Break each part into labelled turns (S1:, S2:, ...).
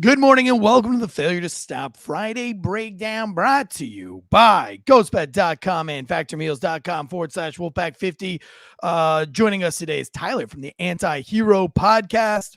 S1: Good morning and welcome to the Failure to Stop Friday Breakdown, brought to you by ghostbed.com and factormeals.com/Wolfpack50. Joining us today is Tyler from the Anti-Hero Podcast.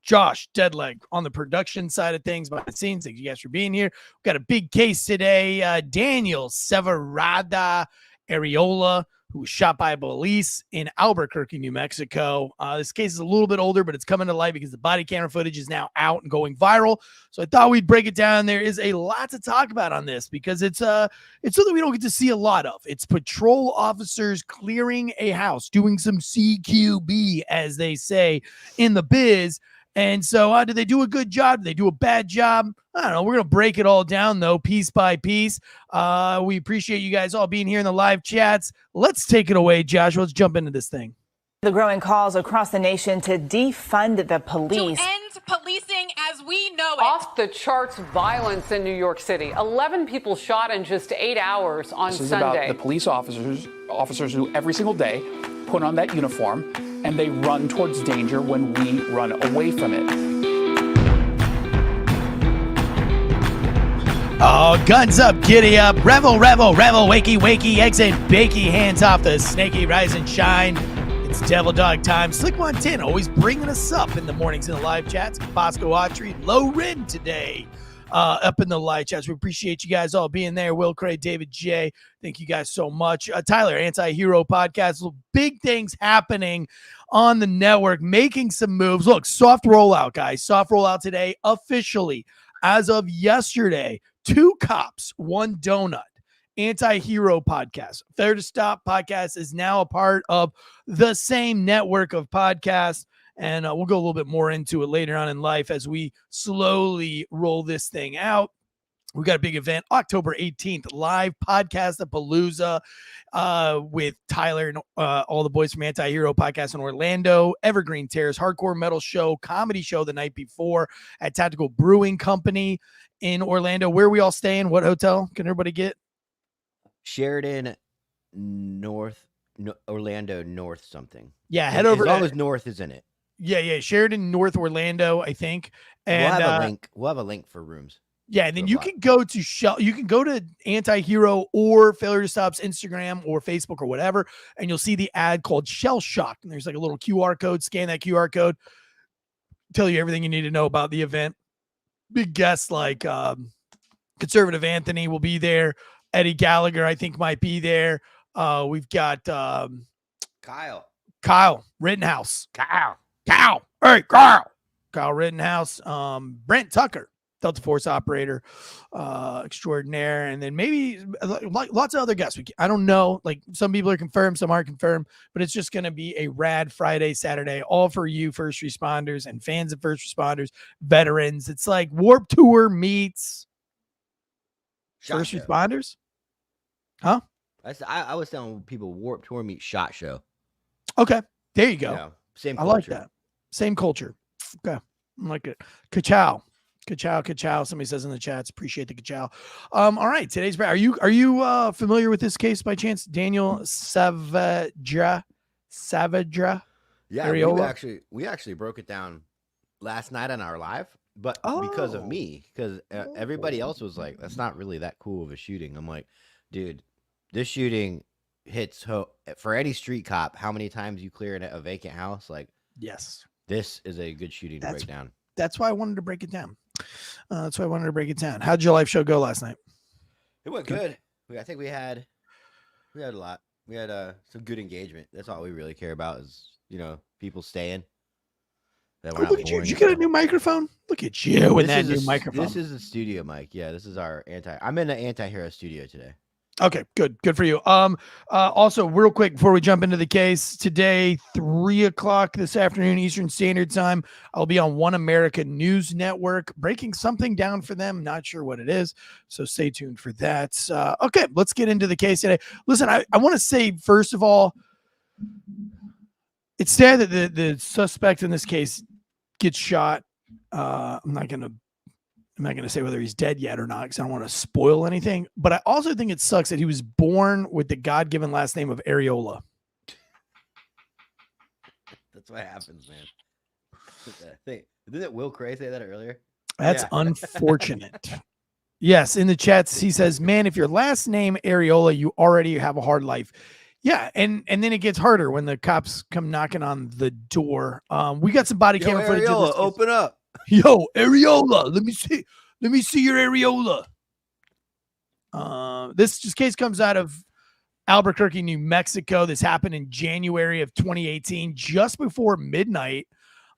S1: Josh Deadleg on the production side of things, behind the scenes. Thank you guys for being here. We've got a big case today. Daniel Saavedra-Arreola, who was shot by police in Albuquerque, New Mexico. This case is a little bit older, but it's coming to light because the body camera footage is now out and going viral. So I thought we'd break it down. There is a lot to talk about on this because it's something we don't get to see a lot of. It's patrol officers clearing a house, doing some CQB, as they say in the biz. And so did they do a good job? Did they do a bad job? I don't know. We're going to break it all down, though, piece by piece. We appreciate you guys all being here in the live chats. Let's take it away, Josh. Let's jump into this thing.
S2: The growing calls across the nation to defund the police.
S3: To end policing as we know it.
S4: Off the charts violence in New York City. 11 people shot in just 8 hours on Sunday.
S5: This is about the police officers who every single day put on that uniform and they run towards danger when we run away from it.
S1: Oh, guns up, giddy up, revel, revel, revel, wakey, wakey, exit, bakey, hands off the snaky, rise and shine. It's Devil Dog time. Slick Montana always bringing us up in the mornings in the live chats. Bosco Autry, Low Rid today up in the live chats. We appreciate you guys all being there. Will Cray, David J. Thank you guys so much. Tyler, Anti-Hero Podcast. Big things happening on the network, making some moves. Look, soft rollout, guys. Soft rollout today officially. As of yesterday, 2 cops, 1 donut. Anti-Hero Podcast. Failure to Stop Podcast is now a part of the same network of podcasts, and we'll go a little bit more into it later on in life as we slowly roll this thing out. We've got a big event, October 18th, live podcast at Palooza with Tyler and all the boys from Anti-Hero Podcast in Orlando, Evergreen Terrace, hardcore metal show, comedy show the night before at Tactical Brewing Company in Orlando. Where are we all staying? What hotel can everybody get?
S6: Sheridan Orlando North something.
S1: Yeah, head over.
S6: As long as North is in it.
S1: Yeah. Sheridan North Orlando, I think. And
S6: we'll have a link. We'll have a link for rooms.
S1: Yeah, and then you can go to you can go to Anti-Hero or Failure to Stop's Instagram or Facebook or whatever, and you'll see the ad called Shell Shock. And there's like a little QR code. Scan that QR code. Tell you everything you need to know about the event. Big guests like Conservative Anthony will be there. Eddie Gallagher, I think, might be there. We've got
S6: Kyle
S1: Rittenhouse. Kyle. Hey, Kyle Rittenhouse. Brent Tucker, Delta Force operator extraordinaire. And then maybe lots of other guests. I don't know. Like, some people are confirmed, some aren't confirmed. But it's just going to be a rad Friday, Saturday, all for you first responders and fans of first responders, veterans. It's like Warped Tour meets first responders. Huh?
S6: I was telling people Warped Tour meets SHOT Show. Okay.
S1: There you go.
S6: Yeah, same
S1: culture. I like that. Same culture. Okay. I like it. Ka-chow. Somebody says in the chats. Appreciate the ka-chow. All right. Today's are you familiar with this case by chance? Daniel Saavedra?
S6: Yeah,
S1: Arreola?
S6: we actually broke it down last night on our live, but because of me, because everybody else was like, that's not really that cool of a shooting. I'm like, dude, this shooting hits for any street cop. How many times you clear a vacant house? Like,
S1: yes,
S6: this is a good shooting to break down.
S1: That's why I wanted to break it down. How'd your live show go last night?
S6: It went good. I think we had a lot. We had some good engagement. That's all we really care about is, people staying.
S1: Look at you. Did you get a new microphone? Look at you with that new microphone.
S6: This is a studio mic. Yeah, this is our I'm in the Anti-Hero studio today.
S1: Okay, good for you. Also, real quick before we jump into the case, today 3:00 this afternoon Eastern Standard Time, I'll be on One America News Network breaking something down for them. Not sure what it is, so stay tuned for that. Okay, let's get into the case today. Listen, I want to say first of all, it's sad that the suspect in this case gets shot. I'm not gonna say whether he's dead yet or not because I don't want to spoil anything. But I also think it sucks that he was born with the God-given last name of Arreola.
S6: That's what happens, man. Didn't Will Cray say that earlier?
S1: That's
S6: Yeah.
S1: unfortunate. Yes, in the chats, he says, man, if your last name Areola, you already have a hard life. Yeah, and then it gets harder when the cops come knocking on the door. We got some body
S6: Yo,
S1: camera footage of this.
S6: Areola, open up.
S1: Yo, Areola, let me see your Areola. This case comes out of Albuquerque, New Mexico. This happened in January of 2018, just before midnight.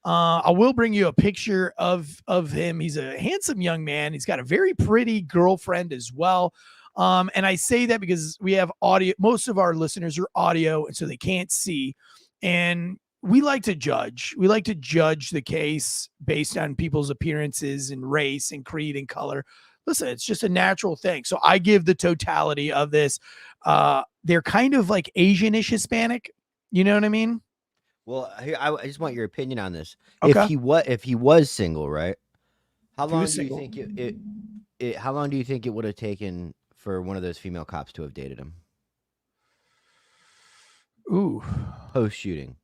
S1: I will bring you a picture of him. He's a handsome young man. He's got a very pretty girlfriend as well. And I say that because we have audio. Most of our listeners are audio, and so they can't see. And we like to judge. We like to judge the case based on people's appearances and race and creed and color. Listen, it's just a natural thing. So I give the totality of this. They're kind of like Asian-ish Hispanic. You know what I mean?
S6: Well, I just want your opinion on this.
S1: Okay.
S6: If he was single, right? How
S1: If he
S6: long
S1: was
S6: do you
S1: single.
S6: think how long do you think it would have taken for one of those female cops to have dated him
S1: Ooh.
S6: post shooting?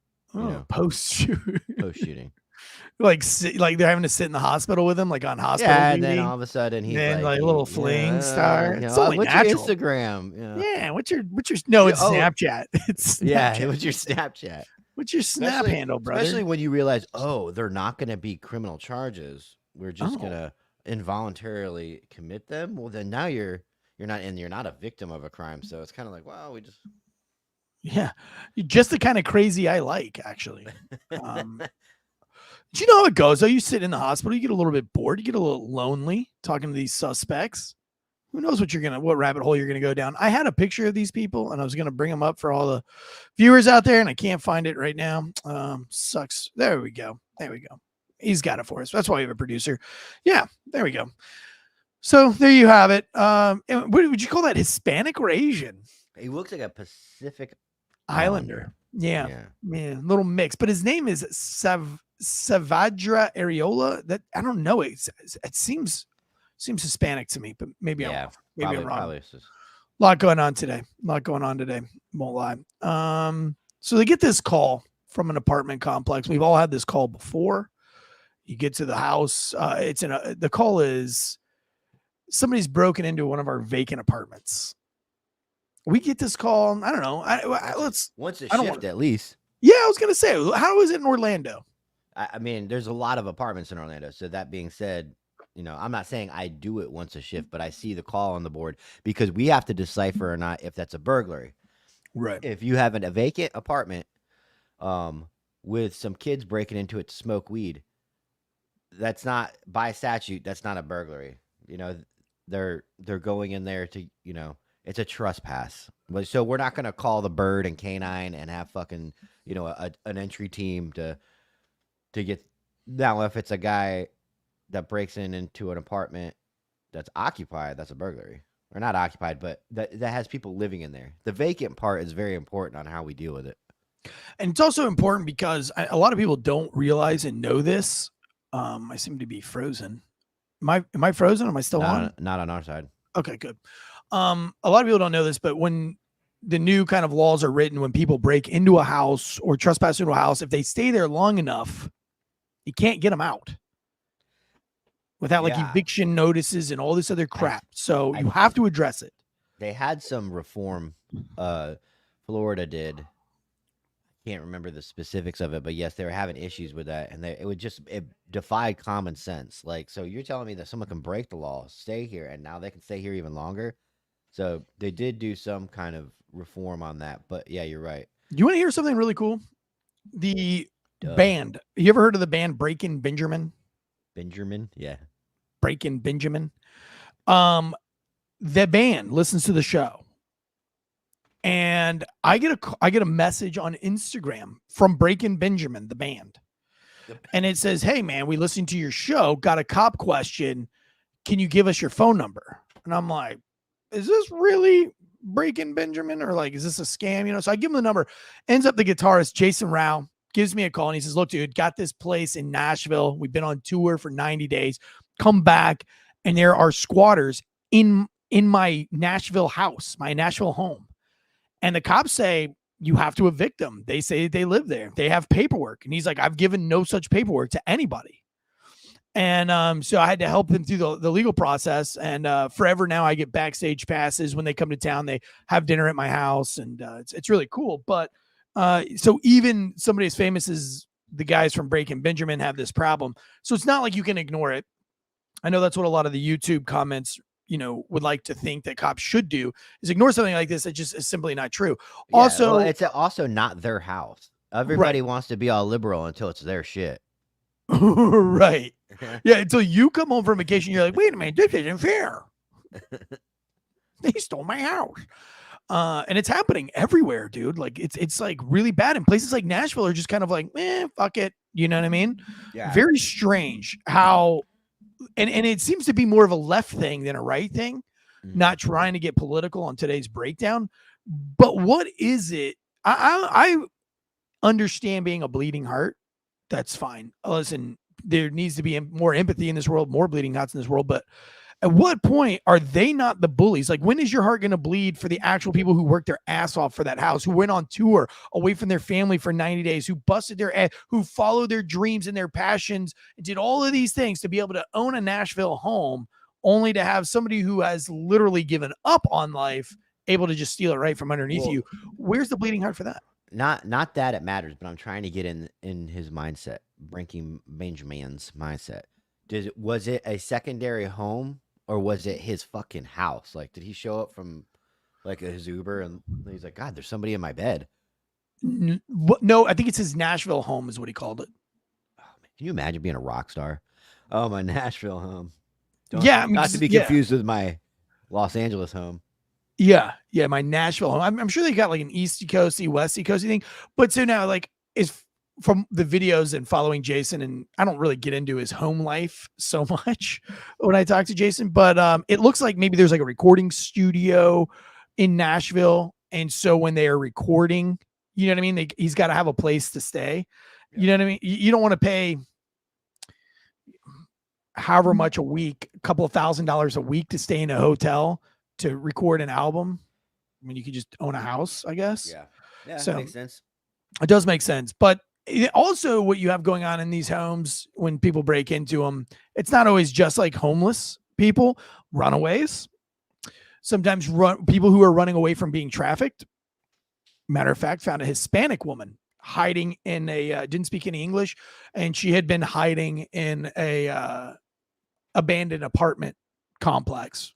S1: Post shooting.
S6: Post shooting.
S1: like they're having to sit in the hospital with him, like on hospital
S6: Yeah,
S1: duty.
S6: and then all of a sudden he's
S1: like a little fling star. It's
S6: what's
S1: only natural.
S6: your Instagram?
S1: Yeah, what's your no, it's
S6: Oh.
S1: Snapchat. It's Snapchat.
S6: Yeah, what's your Snapchat?
S1: What's your Snap
S6: Especially-
S1: handle, brother?
S6: Especially when you realize, oh, they're not going to be criminal charges. We're just going to involuntarily commit them. Well, then now you're not a victim of a crime. So it's kind of like, well, we just.
S1: Yeah, you're just the kind of crazy I like, actually. Do you know how it goes? Though you sit in the hospital, you get a little bit bored, you get a little lonely talking to these suspects. Who knows what rabbit hole you're gonna go down? I had a picture of these people, and I was gonna bring them up for all the viewers out there, and I can't find it right now. Sucks. There we go. He's got it for us. That's why we have a producer. Yeah, there we go. So there you have it. Would you call that Hispanic or Asian?
S6: He looks like a Pacific
S1: Islander. Yeah. Little mix. But his name is Saavedra-Arreola. That I don't know. It seems Hispanic to me, but maybe I'm wrong.
S6: Probably.
S1: A lot going on today. Won't lie. So they get this call from an apartment complex. We've all had this call before. You get to the house. The call is somebody's broken into one of our vacant apartments. We get this call. I don't know.
S6: Once a shift at least.
S1: Yeah, I was gonna say, how is it in Orlando?
S6: I mean, there's a lot of apartments in Orlando. So that being said, I'm not saying I do it once a shift, but I see the call on the board because we have to decipher or not if that's a burglary.
S1: Right.
S6: If you have a vacant apartment, with some kids breaking into it to smoke weed, that's not by statute. That's not a burglary. They're going in there to it's a trespass. So we're not gonna call the bird and canine and have fucking an entry team to get. Now if it's a guy that breaks into an apartment that's occupied, that's a burglary. Or not occupied, but that has people living in there. The vacant part is very important on how we deal with it.
S1: And it's also important because a lot of people don't realize and know this. I seem to be frozen. Am I frozen? Am I still on?
S6: Not on our side.
S1: Okay, good. A lot of people don't know this, but when the new kind of laws are written, when people break into a house or trespass into a house, if they stay there long enough, you can't get them out without like eviction notices and all this other crap. So you have to address it.
S6: They had some reform. Florida did. Can't remember the specifics of it, but yes, they were having issues with that, and it defied common sense. Like, so you're telling me that someone can break the law, stay here, and now they can stay here even longer? So they did do some kind of reform on that, but yeah, you're right.
S1: You want to hear something really cool? The band. You ever heard of the band Breakin' Benjamin?
S6: Benjamin, yeah.
S1: Breakin' Benjamin. The band listens to the show. And I get a message on Instagram from Breakin' Benjamin, the band. And it says, "Hey man, we listened to your show, got a cop question. Can you give us your phone number?" And I'm like, is this really Breakin' Benjamin, or like, is this a scam? So I give him the number. Ends up the guitarist, Jason Rao, gives me a call and he says, "Look, dude, got this place in Nashville. We've been on tour for 90 days. Come back. And there are squatters in my Nashville house, my Nashville home. And the cops say, you have to evict them. They say they live there. They have paperwork." And he's like, "I've given no such paperwork to anybody." And so I had to help him through the legal process. And forever now, I get backstage passes when they come to town. They have dinner at my house, and it's really cool. But so even somebody as famous as the guys from Breaking Benjamin have this problem. So it's not like you can ignore it. I know that's what a lot of the YouTube comments, would like to think that cops should do, is ignore something like this. That just is simply not true.
S6: Yeah,
S1: Also,
S6: well, it's also not their house. Everybody wants to be all liberal until it's their shit.
S1: right. Yeah, until you come home from vacation, you're like, wait a minute, this isn't fair. They stole my house. And it's happening everywhere, dude. Like it's like really bad. And places like Nashville are just kind of like, fuck it. You know what I mean?
S6: Yeah.
S1: Very strange how, and it seems to be more of a left thing than a right thing, not trying to get political on today's breakdown. But what is it? I understand being a bleeding heart. That's fine. Listen, there needs to be more empathy in this world, more bleeding hearts in this world. But at what point are they not the bullies? Like, when is your heart going to bleed for the actual people who worked their ass off for that house, who went on tour away from their family for 90 days, who busted their ass, who followed their dreams and their passions and did all of these things to be able to own a Nashville home, only to have somebody who has literally given up on life able to just steal it right from underneath you? Where's the bleeding heart for that?
S6: Not that it matters, but I'm trying to get in his mindset, Breaking Benjamin's mindset. Was it a secondary home, or was it his fucking house? Like, did he show up from like his Uber and he's like, God, there's somebody in my bed?
S1: No, I think it's his Nashville home is what he called it.
S6: Oh, man, can you imagine being a rock star? Oh, my Nashville home. Not to be confused with my Los Angeles home.
S1: Yeah, my Nashville home. I'm sure they got like an East Coasty, West Coasty thing. But so now, like, is from the videos and following Jason, and I don't really get into his home life so much when I talk to Jason, but it looks like maybe there's like a recording studio in Nashville, and so when they are recording, you know what I mean, he's got to have a place to stay. Yeah. You know what I mean? You don't want to pay however much a week, a couple of $1,000s a week to stay in a hotel to record an album. I mean, you could just own a house, I guess.
S6: Yeah,
S1: so
S6: that makes sense.
S1: It does make sense. But also what you have going on in these homes when people break into them, it's not always just like homeless people, runaways. Sometimes people who are running away from being trafficked. Matter of fact, found a Hispanic woman hiding in a, didn't speak any English, and she had been hiding in a abandoned apartment complex.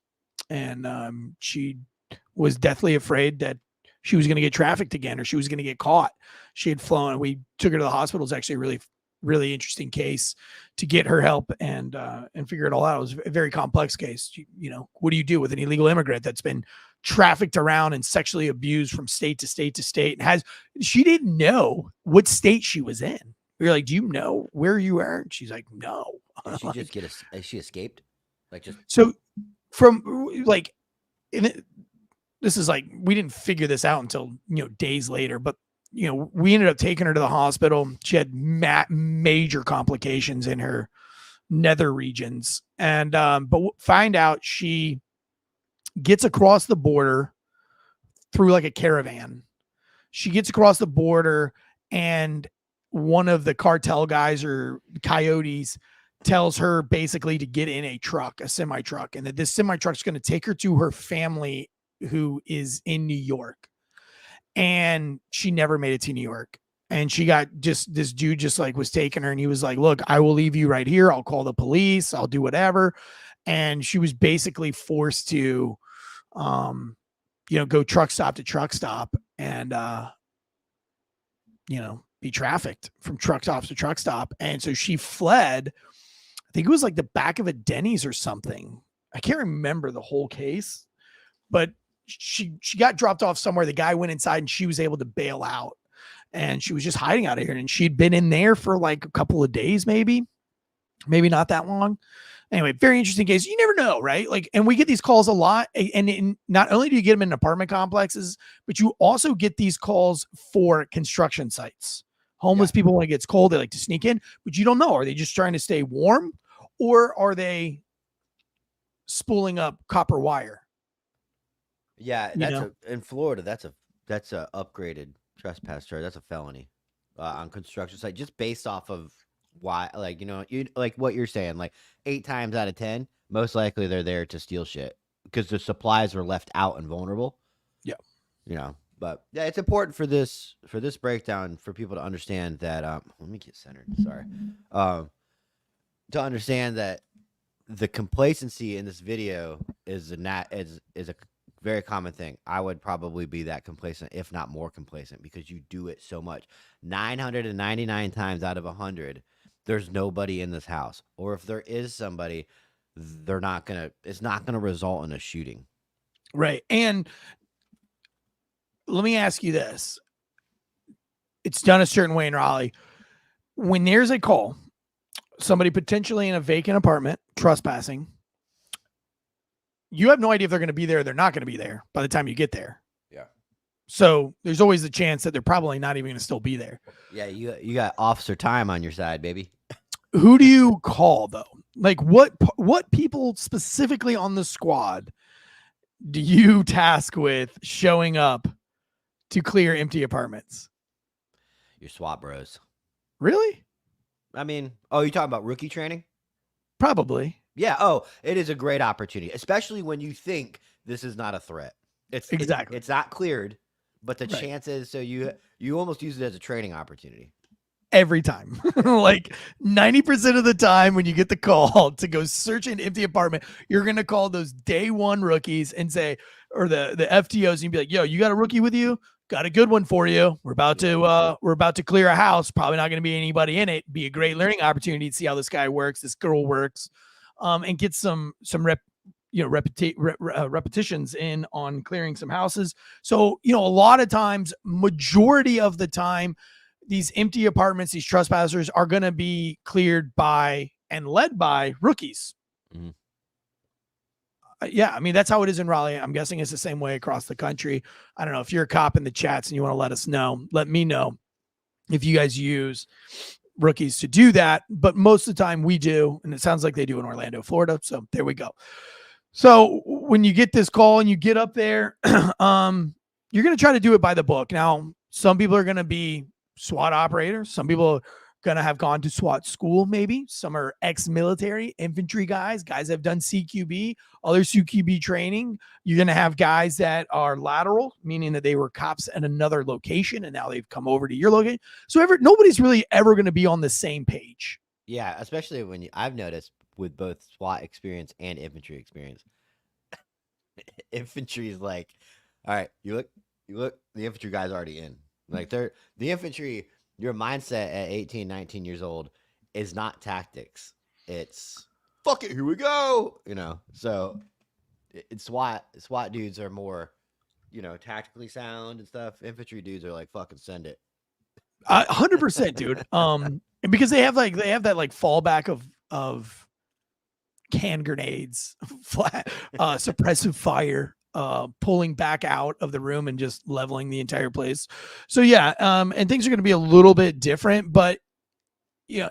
S1: And she was deathly afraid that she was going to get trafficked again, or she was going to get caught. She had flown. We took her to the hospital. It's actually a really, really interesting case to get her help and figure it all out. It was a very complex case. You know, what do you do with an illegal immigrant that's been trafficked around and sexually abused from state to state to state? And she didn't know what state she was in. We were like, do you know where you are? And she's like, no.
S6: Did she just get she escaped? Like, just
S1: so from like, this is like, we didn't figure this out until, days later, but we ended up taking her to the hospital. She had major complications in her nether regions. And, but find out she gets across the border through like a caravan. She gets across the border, and one of the cartel guys or coyotes tells her basically to get in a truck, a semi truck, and that this semi truck is going to take her to her family who is in New York. And she never made it to New York. And she got this dude just like was taking her, and he was like, look, I will leave you right here. I'll call the police. I'll do whatever. And she was basically forced to, go truck stop to truck stop and, be trafficked from truck stop to truck stop. And so she fled. I think it was like the back of a Denny's or something. I can't remember the whole case, but she got dropped off somewhere. The guy went inside and she was able to bail out, and she was just hiding out of here. And she'd been in there for like a couple of days, maybe not that long. Anyway, very interesting case. You never know, right? Like, and we get these calls a lot. And not only do you get them in apartment complexes, but you also get these calls for construction sites. Homeless people, when it gets cold, they like to sneak in, but you don't know. Are they just trying to stay warm, or are they spooling up copper wire?
S6: Yeah, in Florida, that's a upgraded trespass charge. That's a felony on construction site, just based off of why, like, you like what you're saying, like 8 times out of 10, most likely they're there to steal shit because the supplies were left out and vulnerable.
S1: Yeah.
S6: But yeah, it's important for this breakdown for people to understand that. Let me get centered. Sorry. To understand that the complacency in this video is a very common thing. I would probably be that complacent, if not more complacent, because you do it so much. 999 times out of 100, there's nobody in this house, or if there is somebody, it's not gonna result in a shooting.
S1: Right. And let me ask you this. It's done a certain way in Raleigh. When there's a call, somebody potentially in a vacant apartment trespassing, you have no idea if they're going to be there or they're not going to be there by the time you get there.
S6: Yeah.
S1: So there's always the chance that they're probably not even going to still be there.
S6: Yeah, you got officer time on your side, baby.
S1: Who do you call though? Like what people specifically on the squad do you task with showing up to clear empty apartments?
S6: Your SWAT bros.
S1: Really?
S6: I mean, oh, you talking about rookie training?
S1: Probably.
S6: Yeah. Oh, it is a great opportunity, especially when you think this is not a threat.
S1: Exactly.
S6: It's not cleared, but the
S1: Right.
S6: chances. So you almost use it as a training opportunity.
S1: Every time. Like 90% of the time when you get the call to go search an empty apartment, you're going to call those day one rookies and say, or the FTOs, and you'd be like, yo, you got a rookie with you? Got a good one for you. We're about to clear a house. Probably not going to be anybody in it. Be a great learning opportunity to see how this guy works, this girl works, and get some repetitions in on clearing some houses. So, a lot of times, majority of the time, these empty apartments, these trespassers are going to be cleared by and led by rookies.
S6: Mm-hmm.
S1: Yeah, I mean, that's how it is in Raleigh. I'm guessing it's the same way across the country. I don't know if you're a cop in the chats and you want to let us know. Let me know if you guys use rookies to do that. But most of the time we do, and it sounds like they do in Orlando, Florida. So there we go. So when you get this call and you get up there, you're going to try to do it by the book. Now, some people are going to be SWAT operators. Some people are going to have gone to SWAT school, maybe. Some are ex-military, infantry guys that have done CQB, other CQB training. You're going to have guys that are lateral, meaning that they were cops at another location and now they've come over to your location. So nobody's really ever going to be on the same page.
S6: Yeah, especially when I've noticed with both SWAT experience and infantry experience. Infantry is like, all right, you look, the infantry guy's already in. Like the infantry, your mindset at 18, 19 years old is not tactics. It's fuck it, here we go. So it's SWAT dudes are more, tactically sound and stuff. Infantry dudes are like, fucking send it.
S1: 100%, dude. And because they have that fallback of can grenades, suppressive fire, pulling back out of the room and just leveling the entire place. So yeah, and things are going to be a little bit different, but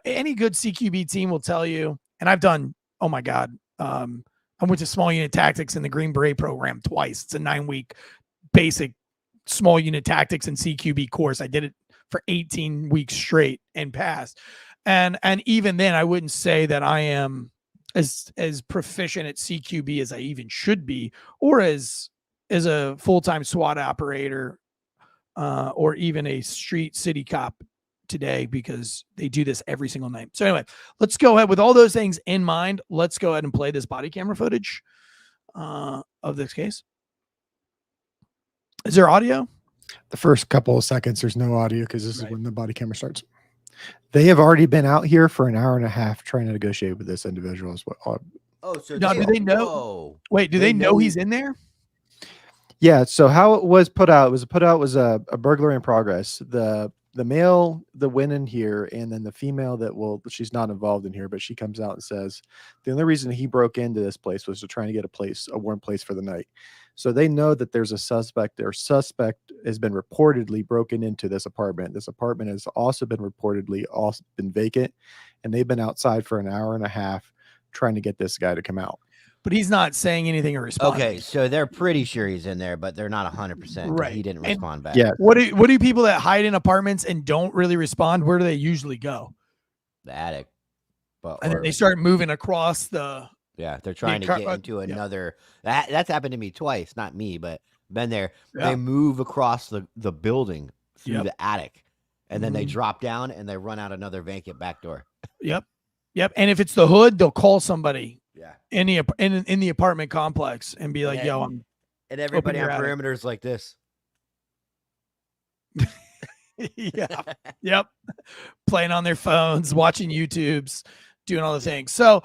S1: any good CQB team will tell you, and I've done, oh my God, I went to small unit tactics in the Green Beret program twice. It's a 9-week basic small unit tactics and CQB course. I did it for 18 weeks straight and passed. And even then I wouldn't say that I am as proficient at CQB as I even should be, or as a full-time SWAT operator, or even a street city cop today, because they do this every single night. So anyway, let's go ahead with all those things in mind. Let's go ahead and play this body camera footage of this case. Is there audio?
S7: The first couple of seconds, there's no audio because this is when the body camera starts. They have already been out here for an hour and a half trying to negotiate with this individual as well.
S6: Oh, so
S1: now, do they know?
S6: Whoa.
S1: Wait, do they know he's in there?
S7: Yeah. So how it was put out was a burglary in progress. The male that went in here, and then the female she's not involved in here, but she comes out and says the only reason he broke into this place was to try to get a warm place for the night. So they know that there's a suspect. Their suspect has been reportedly broken into this apartment. This apartment has also been reportedly been vacant, and they've been outside for an hour and a half trying to get this guy to come out.
S1: But he's not saying anything or responding.
S6: Okay, so they're pretty sure he's in there, but they're not 100%.
S1: Right.
S6: He didn't respond back.
S7: Yeah.
S1: What do people that hide in apartments and don't really respond, where do they usually go?
S6: the attic. But
S1: And then they start moving across the.
S6: Yeah, they're trying to get into another. That's happened to me twice. Not me, but been there.
S1: Yeah.
S6: They move across the building through the attic, and then they
S1: Mhm.
S6: drop down and they run out another vacant back door.
S1: Yep. And if it's the hood, they'll call somebody.
S6: Yeah.
S1: In the apartment complex and be like, "Yo, I'm."
S6: And everybody on
S1: your attic.
S6: perimeter is like this.
S1: Yeah. Yep. Playing on their phones, watching YouTubes, doing all the things. So,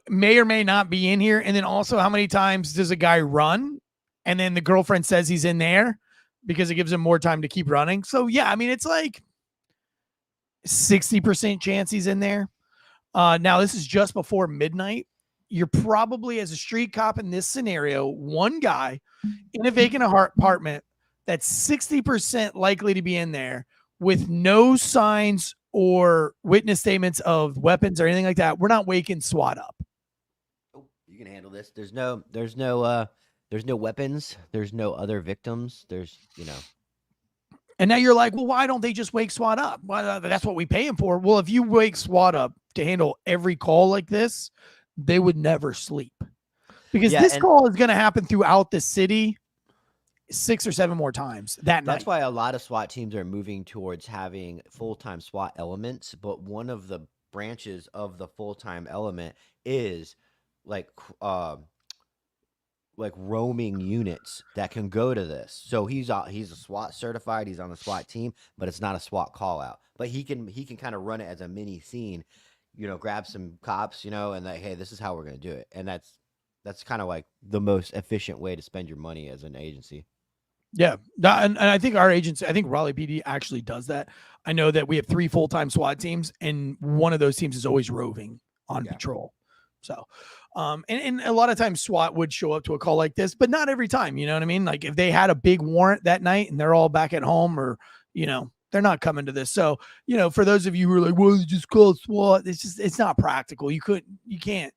S1: may or may not be in here. And then also, how many times does a guy run and then the girlfriend says he's in there because it gives him more time to keep running? So, yeah, I mean, it's like 60% chance he's in there. Now, this is just before midnight. You're probably, as a street cop in this scenario, one guy in a vacant apartment that's 60% likely to be in there with no signs or witness statements of weapons or anything like that. We're not waking SWAT up.
S6: Oh, you can handle this. There's no weapons. There's no other victims.
S1: And now you're like, well, why don't they just wake SWAT up? Well, that's what we pay them for. Well, if you wake SWAT up to handle every call like this, they would never sleep, because this call is going to happen throughout the city 6 or 7 more times that night.
S6: That's why a lot of SWAT teams are moving towards having full-time SWAT elements. But one of the branches of the full-time element is like roaming units that can go to this. So he's a SWAT certified. He's on the SWAT team, but it's not a SWAT call out. But he can kind of run it as a mini scene, grab some cops, and like, hey, this is how we're gonna do it. And that's kind of like the most efficient way to spend your money as an agency.
S1: Yeah. And I think our agency, I think Raleigh PD actually does that. I know that we have 3 full-time SWAT teams, and one of those teams is always roving on patrol. So, and a lot of times SWAT would show up to a call like this, but not every time, you know what I mean? Like if they had a big warrant that night and they're all back at home, or, they're not coming to this. So, for those of you who are like, well, you just call SWAT, it's not practical. You can't.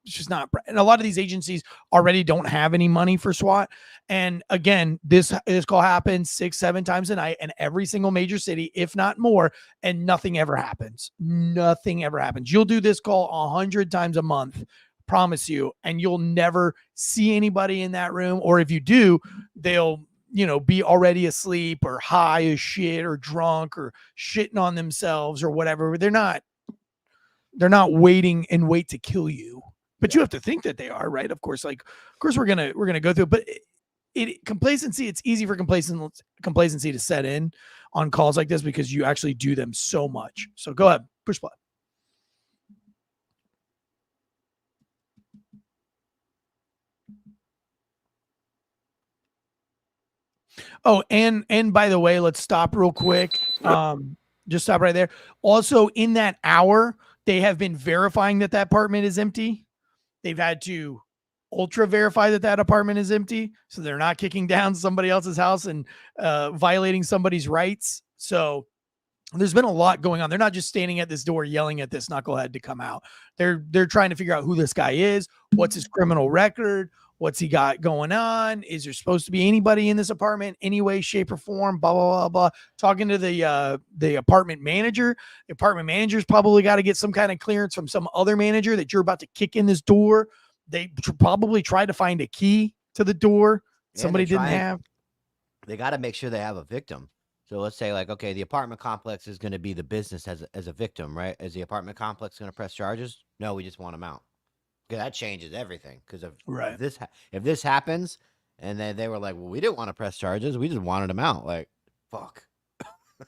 S1: It's just not. And a lot of these agencies already don't have any money for SWAT. And again, this call happens 6-7 times a night in every single major city, if not more, and nothing ever happens. Nothing ever happens. You'll do this call 100 times a month, promise you, and you'll never see anybody in that room. Or if you do, they'll be already asleep or high as shit or drunk or shitting on themselves or whatever. They're not waiting and wait to kill you. But you have to think that they are, right? Of course, we're gonna go through it. But complacency, it's easy for complacency to set in on calls like this because you actually do them so much. So go ahead, push play. Oh, and by the way, let's stop real quick. Just stop right there. Also, in that hour, they have been verifying that apartment is empty. They've had to ultra verify that apartment is empty, so they're not kicking down somebody else's house and violating somebody's rights. So there's been a lot going on. They're not just standing at this door yelling at this knucklehead to come out. They're trying to figure out who this guy is, what's his criminal record, what's he got going on, is there supposed to be anybody in this apartment any way, shape, or form, blah, blah, blah, blah. Talking to the apartment manager. The apartment manager's probably got to get some kind of clearance from some other manager that you're about to kick in this door. They probably tried to find a key to the door somebody didn't have.
S6: They got to make sure they have a victim. So let's say, like, okay, the apartment complex is going to be the business as a victim, right? Is the apartment complex going to press charges? No, we just want them out. Because that changes everything. Because if this happens, and then they were like, well, we didn't want to press charges, we just wanted them out. Like, fuck.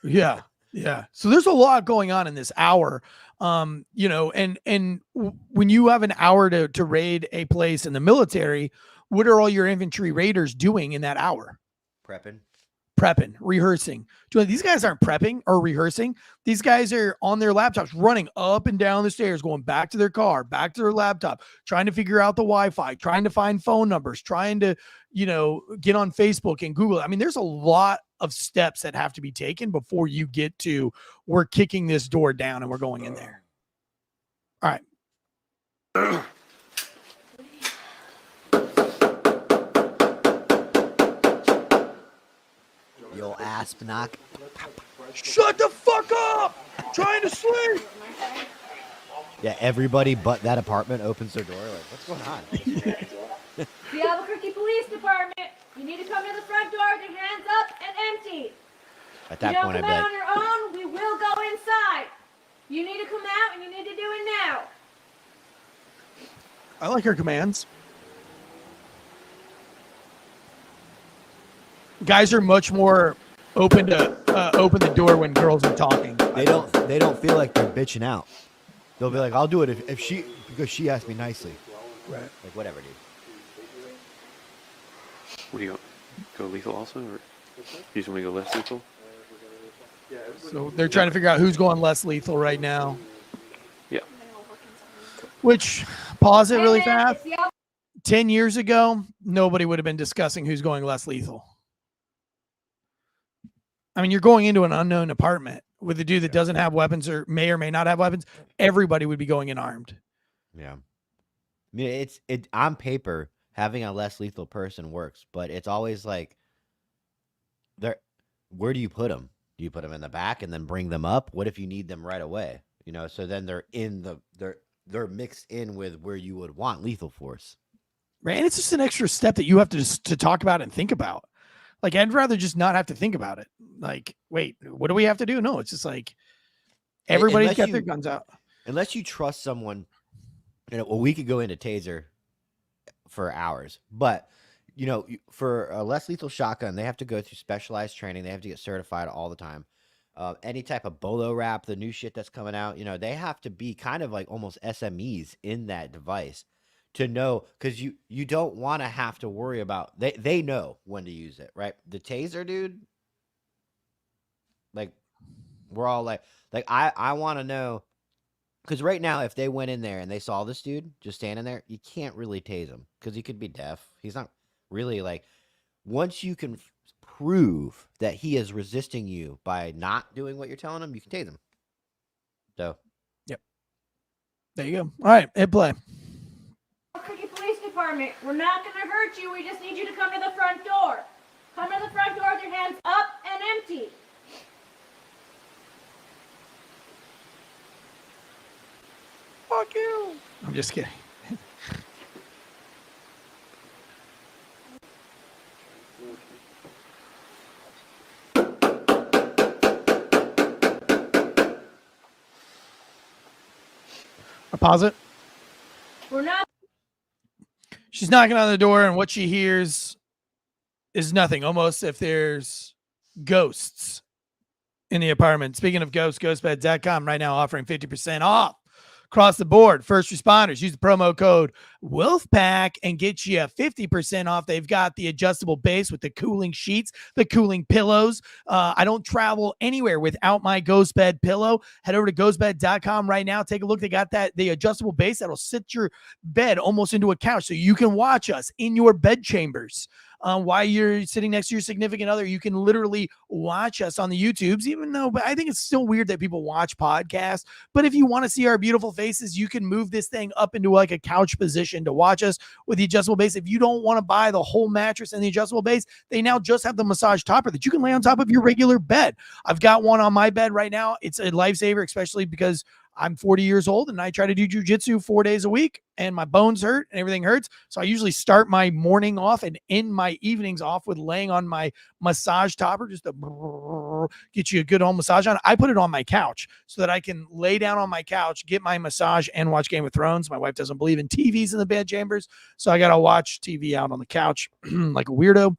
S1: Yeah. So there's a lot going on in this hour. And when you have an hour to raid a place in the military, what are all your infantry raiders doing in that hour? Prepping, rehearsing. These guys aren't prepping or rehearsing. These guys are on their laptops running up and down the stairs, going back to their car, back to their laptop, trying to figure out the Wi-Fi, trying to find phone numbers, trying to, get on Facebook and Google. I mean, there's a lot of steps that have to be taken before you get to, we're kicking this door down and we're going in there. All right.
S6: Yo, ass knock.
S1: Shut the fuck up! I'm trying to sleep.
S6: Yeah, everybody but that apartment opens their door. Like, what's going on?
S8: The Albuquerque Police Department. You need to come to the front door with your hands up and empty.
S6: At that
S8: you don't
S6: point, I'd
S8: come
S6: be
S8: out
S6: like,
S8: on your own. We will go inside. You need to come out, and you need to do it now.
S1: I like her commands. Guys are much more open to open the door when girls are talking.
S6: they don't feel like they're bitching out. They'll be like, I'll do it because she asked me nicely.
S1: Right.
S6: Like, whatever, dude.
S9: What do you go lethal also, or you just want to go less lethal?
S1: So they're trying to figure out who's going less lethal right now.
S9: Yeah.
S1: Which, pause it really
S8: Hey, man,
S1: fast.
S8: it's the
S1: 10 years ago, nobody would have been discussing who's going less lethal. I mean, you're going into an unknown apartment with a dude that doesn't have weapons or may not have weapons. Everybody would be going in armed.
S6: Yeah. I mean, it on paper, having a less lethal person works, but it's always like, where do you put them? Do you put them in the back and then bring them up? What if you need them right away? You know, so then they're mixed in with where you would want lethal force.
S1: Right. And it's just an extra step that you have to talk about and think about. Like, I'd rather just not have to think about it. Like, wait, what do we have to do? No, it's just like everybody's got their guns out.
S6: Unless you trust someone, well, we could go into taser for hours, but for a less lethal shotgun, they have to go through specialized training. They have to get certified all the time. Any type of bolo wrap, the new shit that's coming out, they have to be kind of like almost SMEs in that device to know, because you don't want to have to worry about, they know when to use it, right? The taser, dude, like, we're all like I want to know, because right now, if they went in there and they saw this dude just standing there, you can't really tase him because he could be deaf. He's not really like, once you can prove that he is resisting you by not doing what you're telling him, you can tase him. So,
S1: yep. There you go. All right, hit play.
S8: Albuquerque Police Department. We're not going to hurt you. We just need you to come to the front door. Come to the front door with your hands up and empty.
S1: Fuck you. I'm just kidding. I pause it.
S8: We're not.
S1: She's knocking on the door, and what she hears is nothing. Almost if there's ghosts in the apartment. Speaking of ghosts, ghostbed.com right now offering 50% off across the board. First responders, use the promo code Wolfpack and get you 50% off. They've got the adjustable base with the cooling sheets, the cooling pillows. I don't travel anywhere without my ghost bed pillow. Head over to ghostbed.com right now. Take a look. They got the adjustable base that'll sit your bed almost into a couch, so you can watch us in your bed chambers. While you're sitting next to your significant other, you can literally watch us on the YouTubes, even though, but I think it's still weird that people watch podcasts. But if you want to see our beautiful faces, you can move this thing up into like a couch position to watch us with the adjustable base. If you don't want to buy the whole mattress and the adjustable base, they now just have the massage topper that you can lay on top of your regular bed. I've got one on my bed right now. It's a lifesaver, especially because I'm 40 years old and I try to do jujitsu 4 days a week and my bones hurt and everything hurts. So I usually start my morning off and end my evenings off with laying on my massage topper, just to get you a good home massage on. I put it on my couch so that I can lay down on my couch, get my massage, and watch Game of Thrones. My wife doesn't believe in TVs in the bed chambers, so I got to watch TV out on the couch like a weirdo.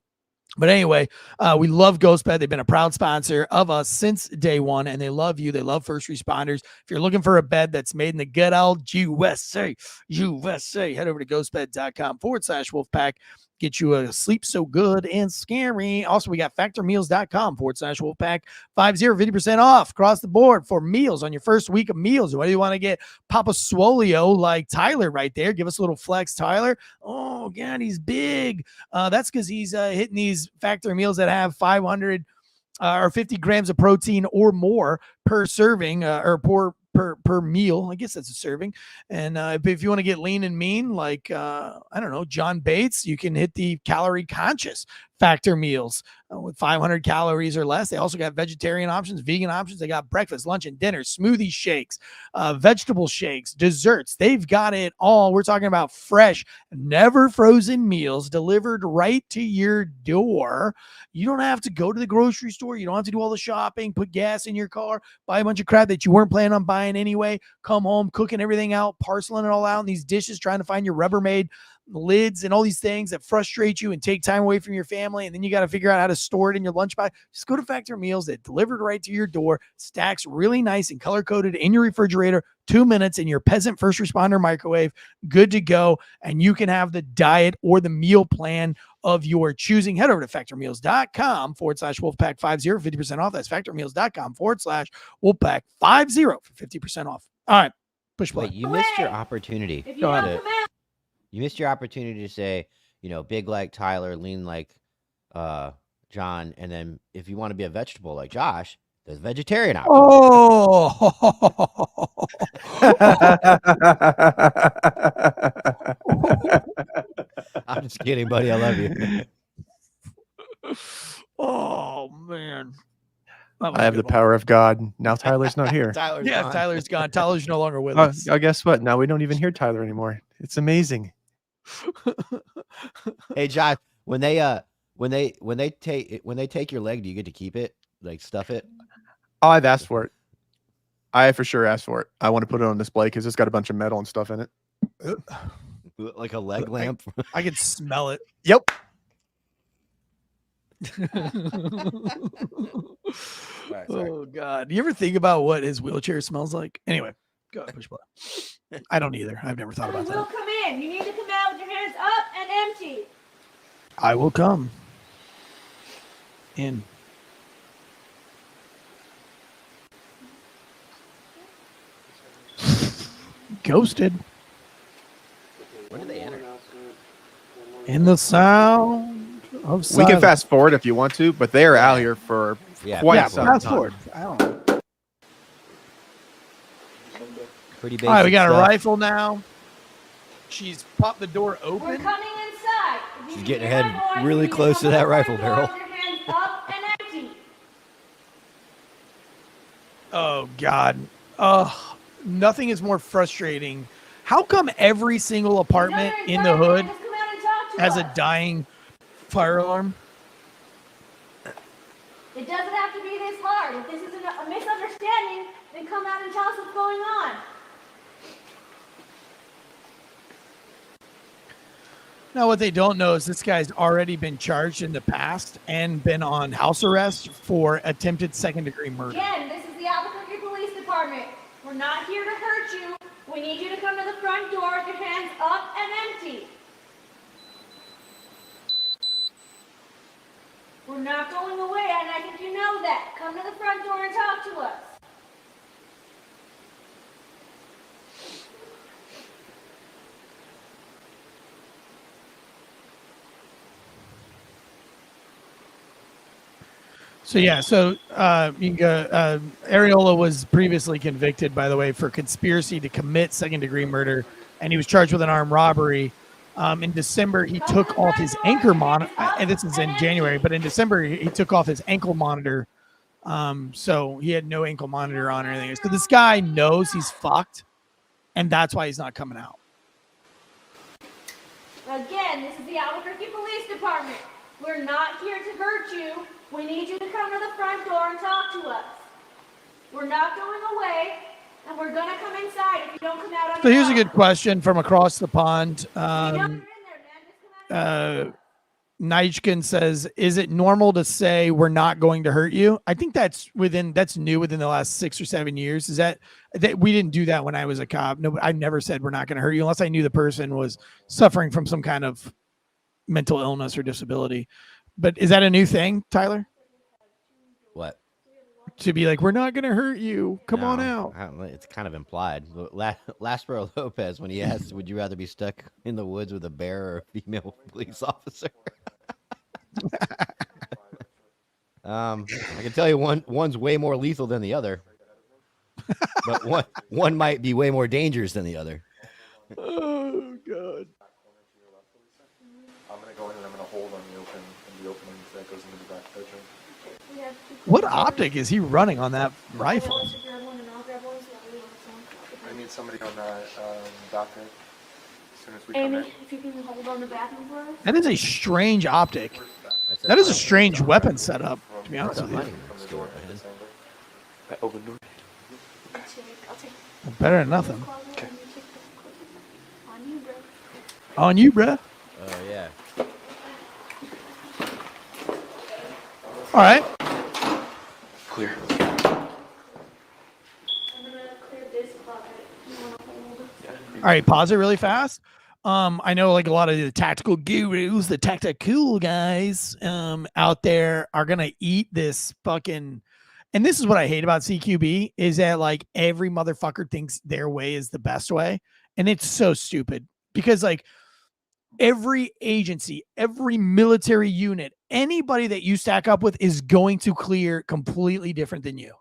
S1: But anyway, we love GhostBed. They've been a proud sponsor of us since day one, and they love you. They love first responders. If you're looking for a bed that's made in the good old USA, head over to ghostbed.com/Wolfpack. Get you a sleep so good and scary. Also, we got factormeals.com/Wolfpack. 50% off across the board for meals on your first week of meals. What do you want to get? Papa Swolio like Tyler right there. Give us a little flex, Tyler. Oh, God, he's big. That's because he's hitting these factory meals that have 500 or 50 grams of protein or more per serving or per meal. I guess that's a serving. And if you want to get lean and mean, like, I don't know, John Bates, you can hit the calorie conscious Factor meals with 500 calories or less. They also got vegetarian options, vegan options. They got breakfast, lunch, and dinner, smoothie shakes, vegetable shakes, desserts. They've got it all. We're talking about fresh, never frozen meals delivered right to your door. You don't have to go to the grocery store. You don't have to do all the shopping, put gas in your car, buy a bunch of crap that you weren't planning on buying anyway, come home, cooking everything out, parceling it all out in these dishes, trying to find your Rubbermaid lids and all these things that frustrate you and take time away from your family. And then you got to figure out how to store it in your lunchbox. Just go to Factor Meals. That delivered right to your door, stacks really nice and color coded in your refrigerator, 2 minutes in your peasant first responder microwave, good to go. And you can have the diet or the meal plan of your choosing. Head over to factormeals.com/Wolfpack50 for 50% off. That's factormeals.com/Wolfpack50 for 50% off. All right. Push play.
S6: Wait, you missed your opportunity.
S8: If you don't come out,
S6: You missed your opportunity to say, big like Tyler, lean like John, and then if you want to be a vegetable like Josh, there's vegetarian option.
S1: Oh,
S6: I'm just kidding, buddy. I love you.
S1: oh man.
S7: I have the power of God. Now Tyler's not here.
S6: Tyler's
S1: Yeah,
S6: gone.
S1: Tyler's gone. Tyler's no longer with us.
S7: Oh, guess what? Now we don't even hear Tyler anymore. It's amazing.
S6: Hey, Josh, when they take your leg, do you get to keep it? Like stuff it?
S7: Oh, I've asked for it. I for sure asked for it. I want to put it on display because it's got a bunch of metal and stuff in it.
S6: Like a leg lamp?
S1: I can smell it.
S7: Yep.
S1: Oh God. Do you ever think about what his wheelchair smells like? Anyway, go ahead, push play. I don't either. I've never thought about
S8: we will
S1: that.
S8: come in. You need to come out with your hands up and empty.
S1: I will come in. Ghosted.
S6: When do they enter?
S1: In the sound of
S7: We
S1: silence.
S7: can fast forward if you want to, but they are out here for quite some
S1: fast
S7: time.
S1: forward. I don't know.
S6: Pretty basic
S1: All right, we got a
S6: stuff.
S1: rifle now. She's popped the door
S8: We're
S1: open.
S8: coming inside. If you
S6: She's
S8: can
S6: getting
S8: hear
S6: her
S8: my
S6: head
S8: voice,
S6: really
S8: you need to
S6: close to
S8: come
S6: that
S8: the
S6: rifle
S8: front door
S6: barrel.
S8: with your hands up and empty.
S1: Oh God. Nothing is more frustrating. How come every single apartment in the hood
S8: Just come out and talk to
S1: has
S8: us.
S1: a dying fire alarm?
S8: It doesn't have to be this hard. If this is a misunderstanding, then come out and tell us what's going on.
S1: Now, what they don't know is this guy's already been charged in the past and been on house arrest for attempted second-degree murder.
S8: Again, this is the Albuquerque Police Department. We're not here to hurt you. We need you to come to the front door with your hands up and empty. We're not going away, and I think you know that. Come to the front door and talk to us.
S1: So you can go. Arreola was previously convicted, by the way, for conspiracy to commit second-degree murder, and he was charged with an armed robbery. In December, he took off his anchor monitor, and this is in January, but in December, he took off his ankle monitor. So he had no ankle monitor on or anything. So this guy knows he's fucked, and that's why he's not coming out.
S8: Again, this is the Albuquerque Police Department. We're not here to hurt you. We need you to come to the front door and talk to us. We're not going away, and we're going to come inside if you don't come out on
S1: So
S8: your
S1: here's a
S8: own.
S1: good question from across the pond.
S8: You know you're in there, man. Just come out.
S1: Naichkin says, is it normal to say we're not going to hurt you? I think that's new within the last 6 or 7 years. Is that we didn't do that when I was a cop. No, I never said we're not going to hurt you unless I knew the person was suffering from some kind of mental illness or disability. But is that a new thing, Tyler?
S6: What?
S1: To be like, we're not going to hurt you. Come on
S6: No,
S1: out.
S6: I don't know, it's kind of implied. Laspero Lopez, when he asked, would you rather be stuck in the woods with a bear or a female police officer? I can tell you one's way more lethal than the other. But one might be way more dangerous than the other.
S1: Oh, God.
S9: I'm gonna go in and I'm gonna hold on the open
S1: What optic is he running on that rifle?
S9: I need somebody on that doctor as soon as we come
S8: Amy,
S9: in.
S8: if you can hold on the bathroom for us.
S1: That is a strange optic.
S6: That's
S1: That is a strange weapon setup, to be honest
S6: That's a
S1: with you.
S6: hunting store, man.
S9: That open door.
S8: I'll take
S1: Better than nothing.
S8: the closet and you take the clothes. On you, bro.
S1: On you, bruh.
S6: Oh yeah.
S1: All right.
S9: Clear.
S8: I'm gonna clear this closet. You wanna hold?
S1: All right, pause it really fast. I know like a lot of the tactical gurus, the tactical guys out there are gonna eat this fucking, and this is what I hate about CQB is that like every motherfucker thinks their way is the best way. And it's so stupid because like every agency, every military unit, anybody that you stack up with is going to clear completely different than you.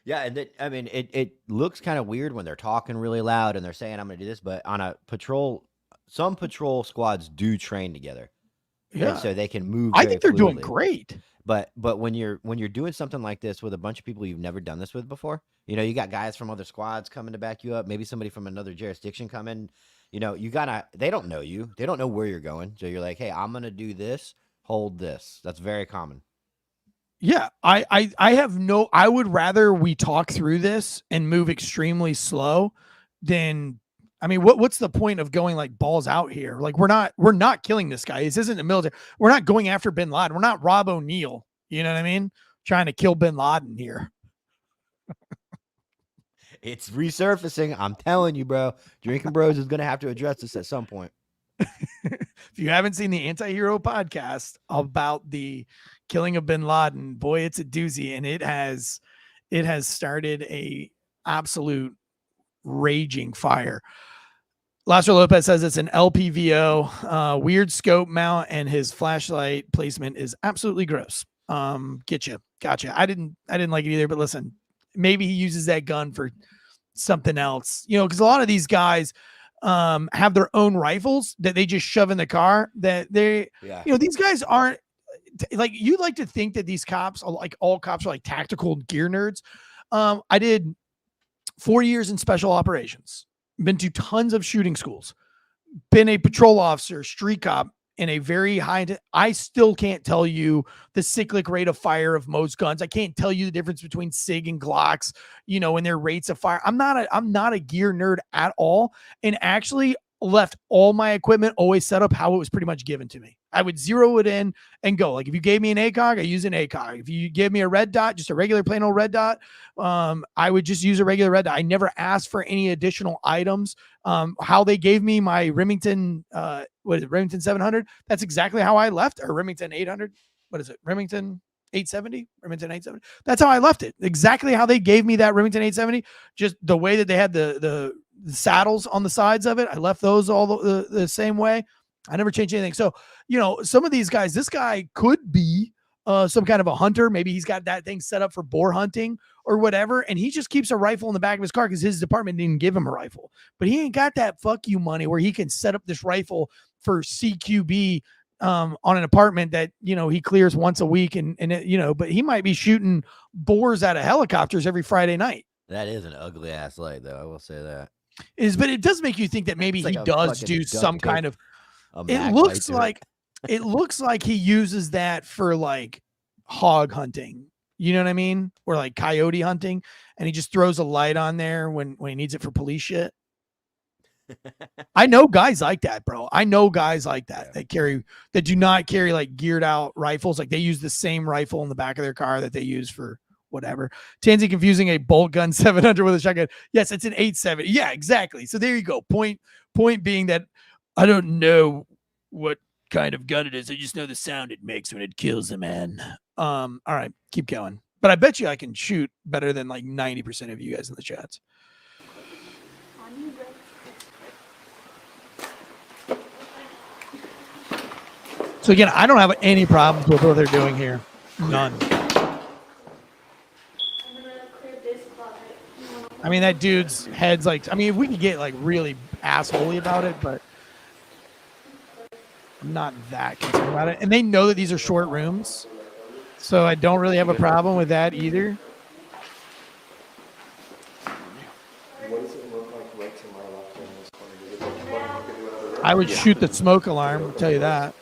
S6: Yeah, and I mean, it looks kind of weird when they're talking really loud and they're saying, "I'm going to do this," but on a patrol, some patrol squads do train together,
S1: Yeah.
S6: and so they can move.
S1: I
S6: very
S1: think they're doing
S6: fluidly.
S1: great.
S6: But when you're doing something like this with a bunch of people you've never done this with before, you know, you got guys from other squads coming to back you up, maybe somebody from another jurisdiction coming. You know, they don't know you, they don't know where you're going, so you're like, "Hey, I'm going to do this. Hold this." That's very common.
S1: Yeah, I have no. I would rather we talk through this and move extremely slow than. I mean, what's the point of going like balls out here? Like we're not killing this guy. This isn't a military. We're not going after Bin Laden. We're not Rob O'Neill. You know what I mean? Trying to kill Bin Laden here.
S6: It's resurfacing. I'm telling you, bro. Drinking Bros is going to have to address this at some point.
S1: If you haven't seen the Anti-Hero podcast about the killing of Bin Laden, boy, it's a doozy, and it has started a absolute raging fire. Lázaro Lopez says it's an LPVO, weird scope mount, and his flashlight placement is absolutely gross. Gotcha. I didn't like it either, but listen, maybe he uses that gun for something else, you know, because a lot of these guys have their own rifles that they just shove in the car that they,
S6: Yeah.
S1: you know, these guys aren't like, you'd like to think that these cops are like, all cops are like tactical gear nerds. I did 4 years in special operations, been to tons of shooting schools, been a patrol officer, street cop in a very high, I still can't tell you the cyclic rate of fire of most guns. I can't tell you the difference between SIG and Glocks, you know, and their rates of fire. I'm not a gear nerd at all. And actually left all my equipment always set up how it was pretty much given to me. I would zero it in and go. Like if you gave me an ACOG, I use an ACOG. If you gave me a red dot, just a regular plain old red dot, I would just use a regular red dot. I never asked for any additional items. How they gave me my Remington, Remington 700. That's exactly how I left, or Remington 800. What is it? Remington 870, Remington 870. That's how I left it. Exactly how they gave me that Remington 870. Just the way that they had the saddles on the sides of it. I left those all the same way. I never changed anything. So, you know, some of these guys, this guy could be some kind of a hunter. Maybe he's got that thing set up for boar hunting or whatever. And he just keeps a rifle in the back of his car because his department didn't give him a rifle. But he ain't got that fuck you money where he can set up this rifle for CQB on an apartment that, you know, he clears once a week. And it, you know, but he might be shooting boars out of helicopters every Friday night.
S6: That is an ugly ass light, though. I will say that.
S1: But it does make you think that maybe
S6: It's like
S1: he
S6: a
S1: does
S6: fucking
S1: do some
S6: duct
S1: kind
S6: tape,
S1: of.
S6: a
S1: It
S6: mag
S1: looks
S6: light to
S1: like it looks like he uses that for like hog hunting. You know what I mean? Or like coyote hunting, and he just throws a light on there when he needs it for police shit. I know guys like that, bro. I know guys like that that do not carry like geared out rifles. Like they use the same rifle in the back of their car that they use for whatever. Tansy confusing a bolt gun 700 with a shotgun. Yes, it's an 870. Yeah, exactly. So there you go. Point being that I don't know what kind of gun it is. I just know the sound it makes when it kills a man. All right, keep going. But I bet you I can shoot better than like 90% of you guys in the chats. So again, I don't have any problems with what they're doing here. None. I mean, that dude's head's like, I mean, if we could get like really assholey about it, but I'm not that concerned about it. And they know that these are short rooms. So I don't really have a problem with that either.
S10: What does it look like right to my left in this corner? Does it look like we could do another room?
S1: I would shoot the smoke alarm, I'll tell you that.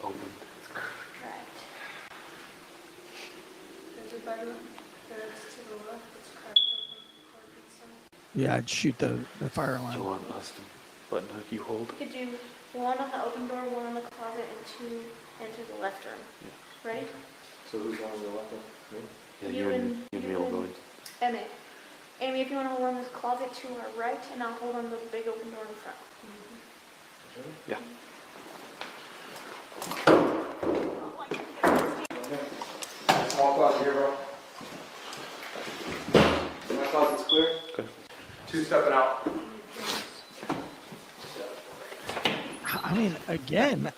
S1: Yeah, I'd shoot the fire alarm.
S9: You want us to button hook you hold?
S8: You could do one on the open door, one on the closet, and two into the left room.
S9: Yeah.
S8: Ready?
S10: So who's on the left? Me?
S9: Yeah, you and me will go in.
S8: Amy. Amy, if you want to hold on this closet to our right, and I'll hold on the big open door in front.
S9: Yeah.
S10: Small closet here, bro. My closet's clear.
S9: Okay.
S10: 2 stepping out.
S1: I mean, again,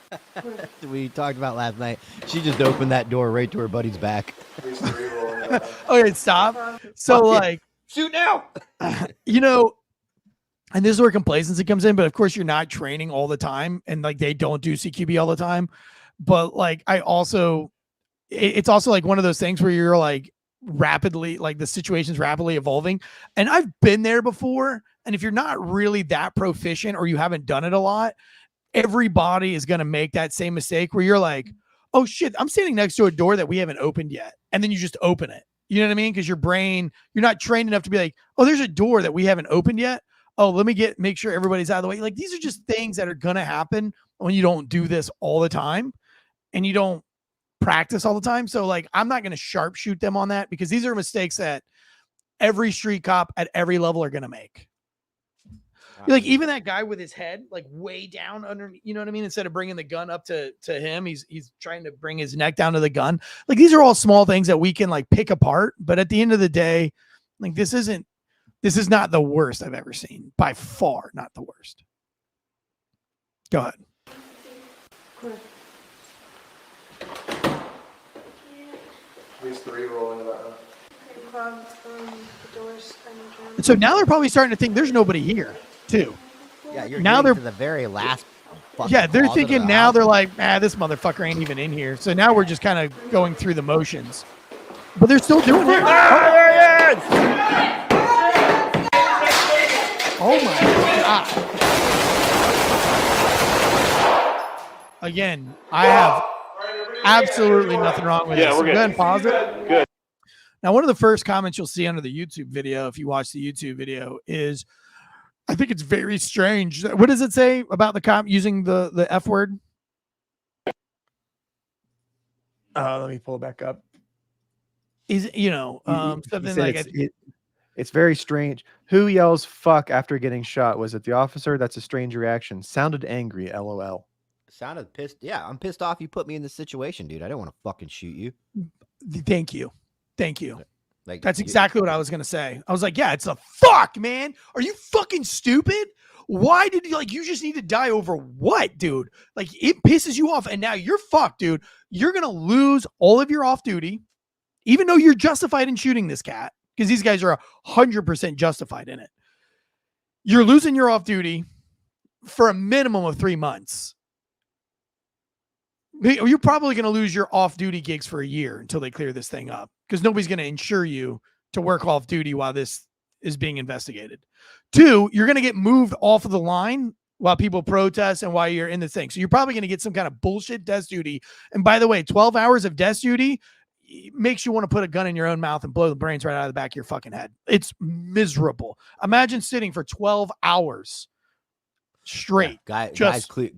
S6: We talked about last night. She just opened that door right to her buddy's back.
S10: These 3 rolling it up.
S1: okay, stop. So, like,
S6: Shoot now.
S1: you know, and this is where complacency comes in, but of course you're not training all the time, and like they don't do CQB all the time. But like it's also like one of those things where you're like rapidly, like the situation's rapidly evolving. And I've been there before. And if you're not really that proficient or you haven't done it a lot, everybody is going to make that same mistake where you're like, oh shit, I'm standing next to a door that we haven't opened yet. And then you just open it. You know what I mean? Because your brain, you're not trained enough to be like, oh, there's a door that we haven't opened yet. Oh, let me make sure everybody's out of the way. Like these are just things that are going to happen when you don't do this all the time and you don't practice all the time. So like, I'm not going to sharpshoot them on that because these are mistakes that every street cop at every level are going to make. Like even that guy with his head like way down under, you know what I mean? Instead of bringing the gun up to him, he's trying to bring his neck down to the gun. Like these are all small things that we can like pick apart. But at the end of the day, like this is not the worst I've ever seen. By far, not the worst. Go ahead.
S10: These 3 rolling it up.
S1: So now they're probably starting to think there's nobody here, too.
S6: Yeah, you're
S1: now
S6: getting to the very last.
S1: Yeah, they're
S6: closet of
S1: thinking
S6: the
S1: now
S6: house.
S1: they're like, this motherfucker ain't even in here. So now we're just kind of going through the motions. But they're still doing it. Oh my God. Again, I have absolutely nothing wrong with this. So
S9: we're good.
S1: Go ahead and pause it.
S9: Good.
S1: Now, one of the first comments you'll see under the YouTube video, if you watch the YouTube video, is I think it's very strange. What does it say about the cop using the F word? Let me pull it back up. Is something like
S7: it's very strange. Who yells fuck after getting shot? Was it the officer? That's a strange reaction. Sounded angry, LOL.
S6: Sounded pissed. Yeah, I'm pissed off you put me in this situation, dude. I didn't want to fucking shoot you.
S1: Thank you.
S6: Like
S1: That's exactly what I was going to say. I was like, yeah, it's a fuck, man. Are you fucking stupid? Why did you just need to die over what, dude? Like it pisses you off. And now you're fucked, dude. You're going to lose all of your off duty, even though you're justified in shooting this cat because these guys are 100% justified in it. You're losing your off duty for a minimum of 3 months. You're probably going to lose your off-duty gigs for a year until they clear this thing up because nobody's going to insure you to work off-duty while this is being investigated. 2, you're going to get moved off of the line while people protest and while you're in the thing. So you're probably going to get some kind of bullshit desk duty. And by the way, 12 hours of desk duty makes you want to put a gun in your own mouth and blow the brains right out of the back of your fucking head. It's miserable. Imagine sitting for 12 hours straight.
S6: Yeah,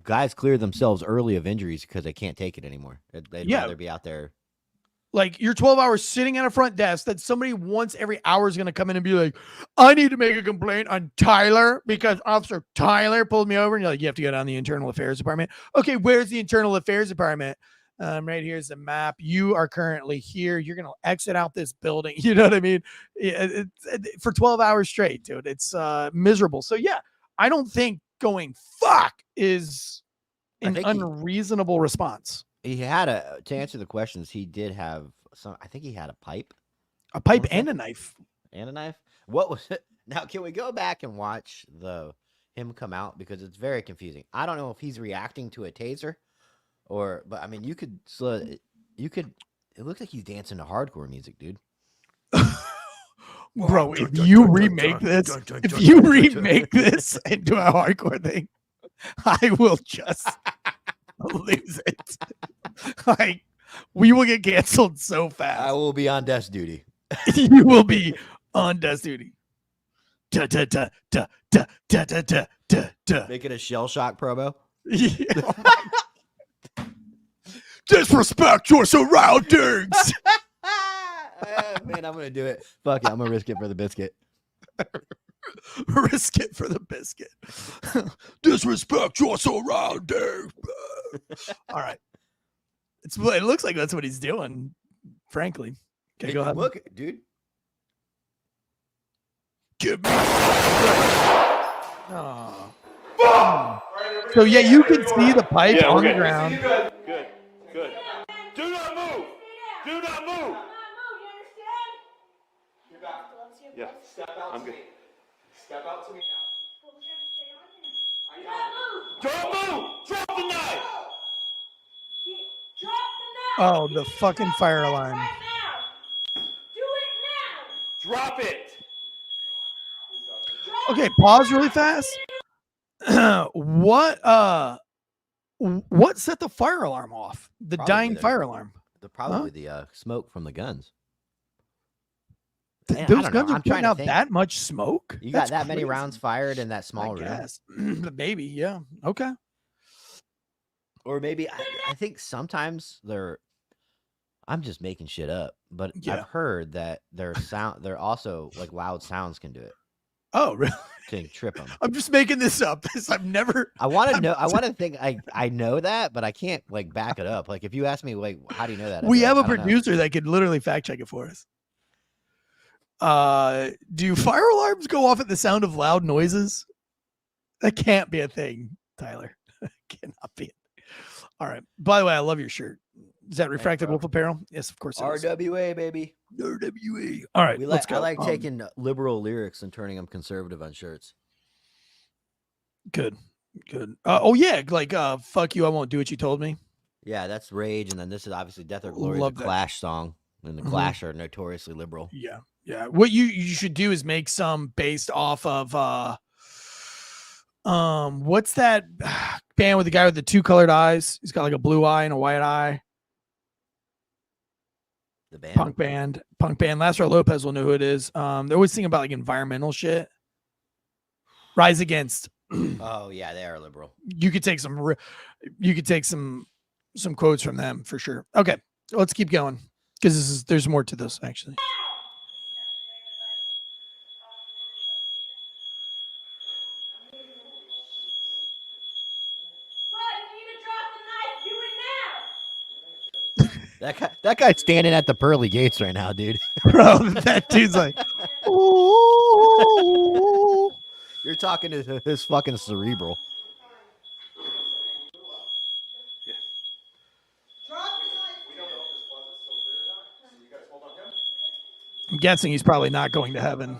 S6: guys clear themselves early of injuries because they can't take it anymore. They'd rather be out there.
S1: Like you're 12 hours sitting at a front desk that somebody once every hour is going to come in and be like, I need to make a complaint on Tyler because Officer Tyler pulled me over. And you're like, you have to go down the Internal Affairs Department. Okay, where's the Internal Affairs Department? Right here's the map. You are currently here. You're going to exit out this building. You know what I mean? For 12 hours straight, dude. It's miserable. So yeah, I don't think going fuck is an unreasonable response.
S6: He had to answer the questions. He did have some. I think he had a pipe
S1: and a knife.
S6: What was it? Now, can we go back and watch him come out because it's very confusing. I don't know if he's reacting to a taser, but I mean, you could It looks like he's dancing to hardcore music, dude.
S1: Bro, if you remake this into a hardcore thing, I will just lose it. Like, we will get canceled so fast.
S6: I will be on desk duty.
S1: You will be on desk duty. Da, da, da, da, da, da, da, da, da, da.
S6: Make it a shell shock promo.
S1: Yeah. Disrespect your surroundings.
S6: Man, I'm gonna do it. Fuck it, I'm gonna risk it for the biscuit.
S1: Risk it for the biscuit. Disrespect your surroundings. All right. It looks like that's what he's doing, frankly. Okay, go ahead.
S6: Look, dude.
S1: Give me. Oh. So yeah, you can see the pipe on the ground.
S9: Good. Do not move. Do not move. Yeah.
S10: Step out
S9: I'm
S10: to
S9: good.
S10: me. Step out to me now.
S9: Don't move. Drop the knife.
S1: Oh, the fucking fire alarm.
S9: Drop it.
S1: Okay, pause really fast. What set the fire alarm off? The
S6: Probably
S1: dying
S6: the-
S1: fire alarm.
S6: Probably the smoke from the guns.
S1: Those
S6: Man, I don't
S1: guns
S6: know.
S1: are
S6: I'm trying
S1: putting
S6: to
S1: out
S6: think.
S1: that much smoke?
S6: You got
S1: That's
S6: that many
S1: crazy.
S6: rounds fired in that small
S1: I
S6: room?
S1: guess. Maybe, yeah. Okay.
S6: Or maybe I think sometimes I'm just making shit up, but
S1: Yeah.
S6: I've heard that they're also like loud sounds can do it.
S1: Oh, really?
S6: Can trip them.
S1: I'm just making this up. I've never.
S6: I want to know. I want to think. I know that, but I can't like back it up. Like if you ask me, like, how do you know that? I'd
S1: We
S6: be
S1: have
S6: like,
S1: a
S6: "I don't know."
S1: producer that could literally fact check it for us. Do fire alarms go off at the sound of loud noises? That can't be a thing, Tyler. Cannot be. All right. By the way, I love your shirt. Is that Refracted
S6: bro.
S1: Wolf Apparel? Yes, of course. It is.
S6: RWA baby.
S1: RWA. All right. Let's go.
S6: I like taking liberal lyrics and turning them conservative on shirts.
S1: Good. Oh yeah, like fuck you, I won't do what you told me.
S6: Yeah, that's Rage, and then this is obviously Death or Glory,
S1: Love
S6: the
S1: that.
S6: Clash song, and the Clash are notoriously liberal.
S1: Yeah. What you should do is make some based off of what's that band with the guy with the two colored eyes? He's got like a blue eye and a white eye.
S6: The band.
S1: Punk band. Lázaro Lopez will know who it is. They're always thinking about like environmental shit. Rise Against.
S6: Oh yeah, they are liberal.
S1: You could take some quotes from them for sure. Okay, let's keep going because there's more to this actually.
S6: That guy's standing at the pearly gates right now, dude.
S1: Bro, that dude's like, ooh.
S6: You're talking to his fucking cerebral.
S1: I'm guessing he's probably not going to heaven.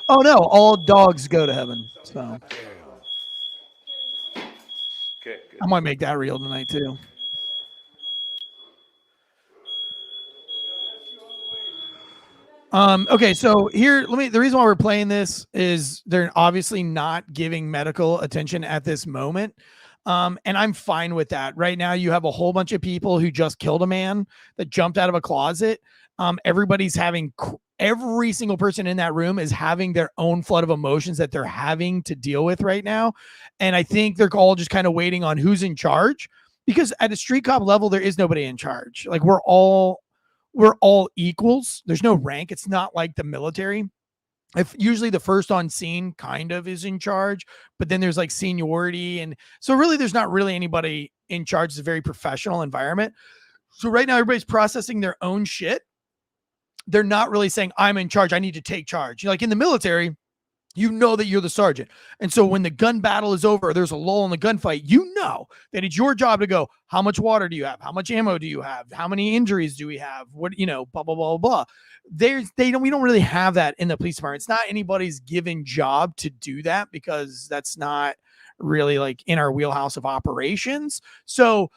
S1: Oh no, all dogs go to heaven. So
S9: Okay, good.
S1: I might make that real tonight too. Okay, so here, the reason why we're playing this is they're obviously not giving medical attention at this moment. And I'm fine with that. Right now, you have a whole bunch of people who just killed a man that jumped out of a closet. Everybody's having, every single person in that room is having their own flood of emotions that they're having to deal with right now. And I think they're all just kind of waiting on who's in charge, because at a street cop level, there is nobody in charge. Like we're all equals. There's no rank. It's not like the military. If usually the first on scene kind of is in charge, but then there's like seniority. And so really there's not really anybody in charge. It's a very professional environment. So right now everybody's processing their own shit. They're not really saying I'm in charge. I need to take charge. Like in the military, you know that you're the sergeant. And so when the gun battle is over, or there's a lull in the gunfight, you know that it's your job to go, how much water do you have? How much ammo do you have? How many injuries do we have? What, blah, blah, blah, blah. We don't really have that in the police department. It's not anybody's given job to do that because that's not really like in our wheelhouse of operations. So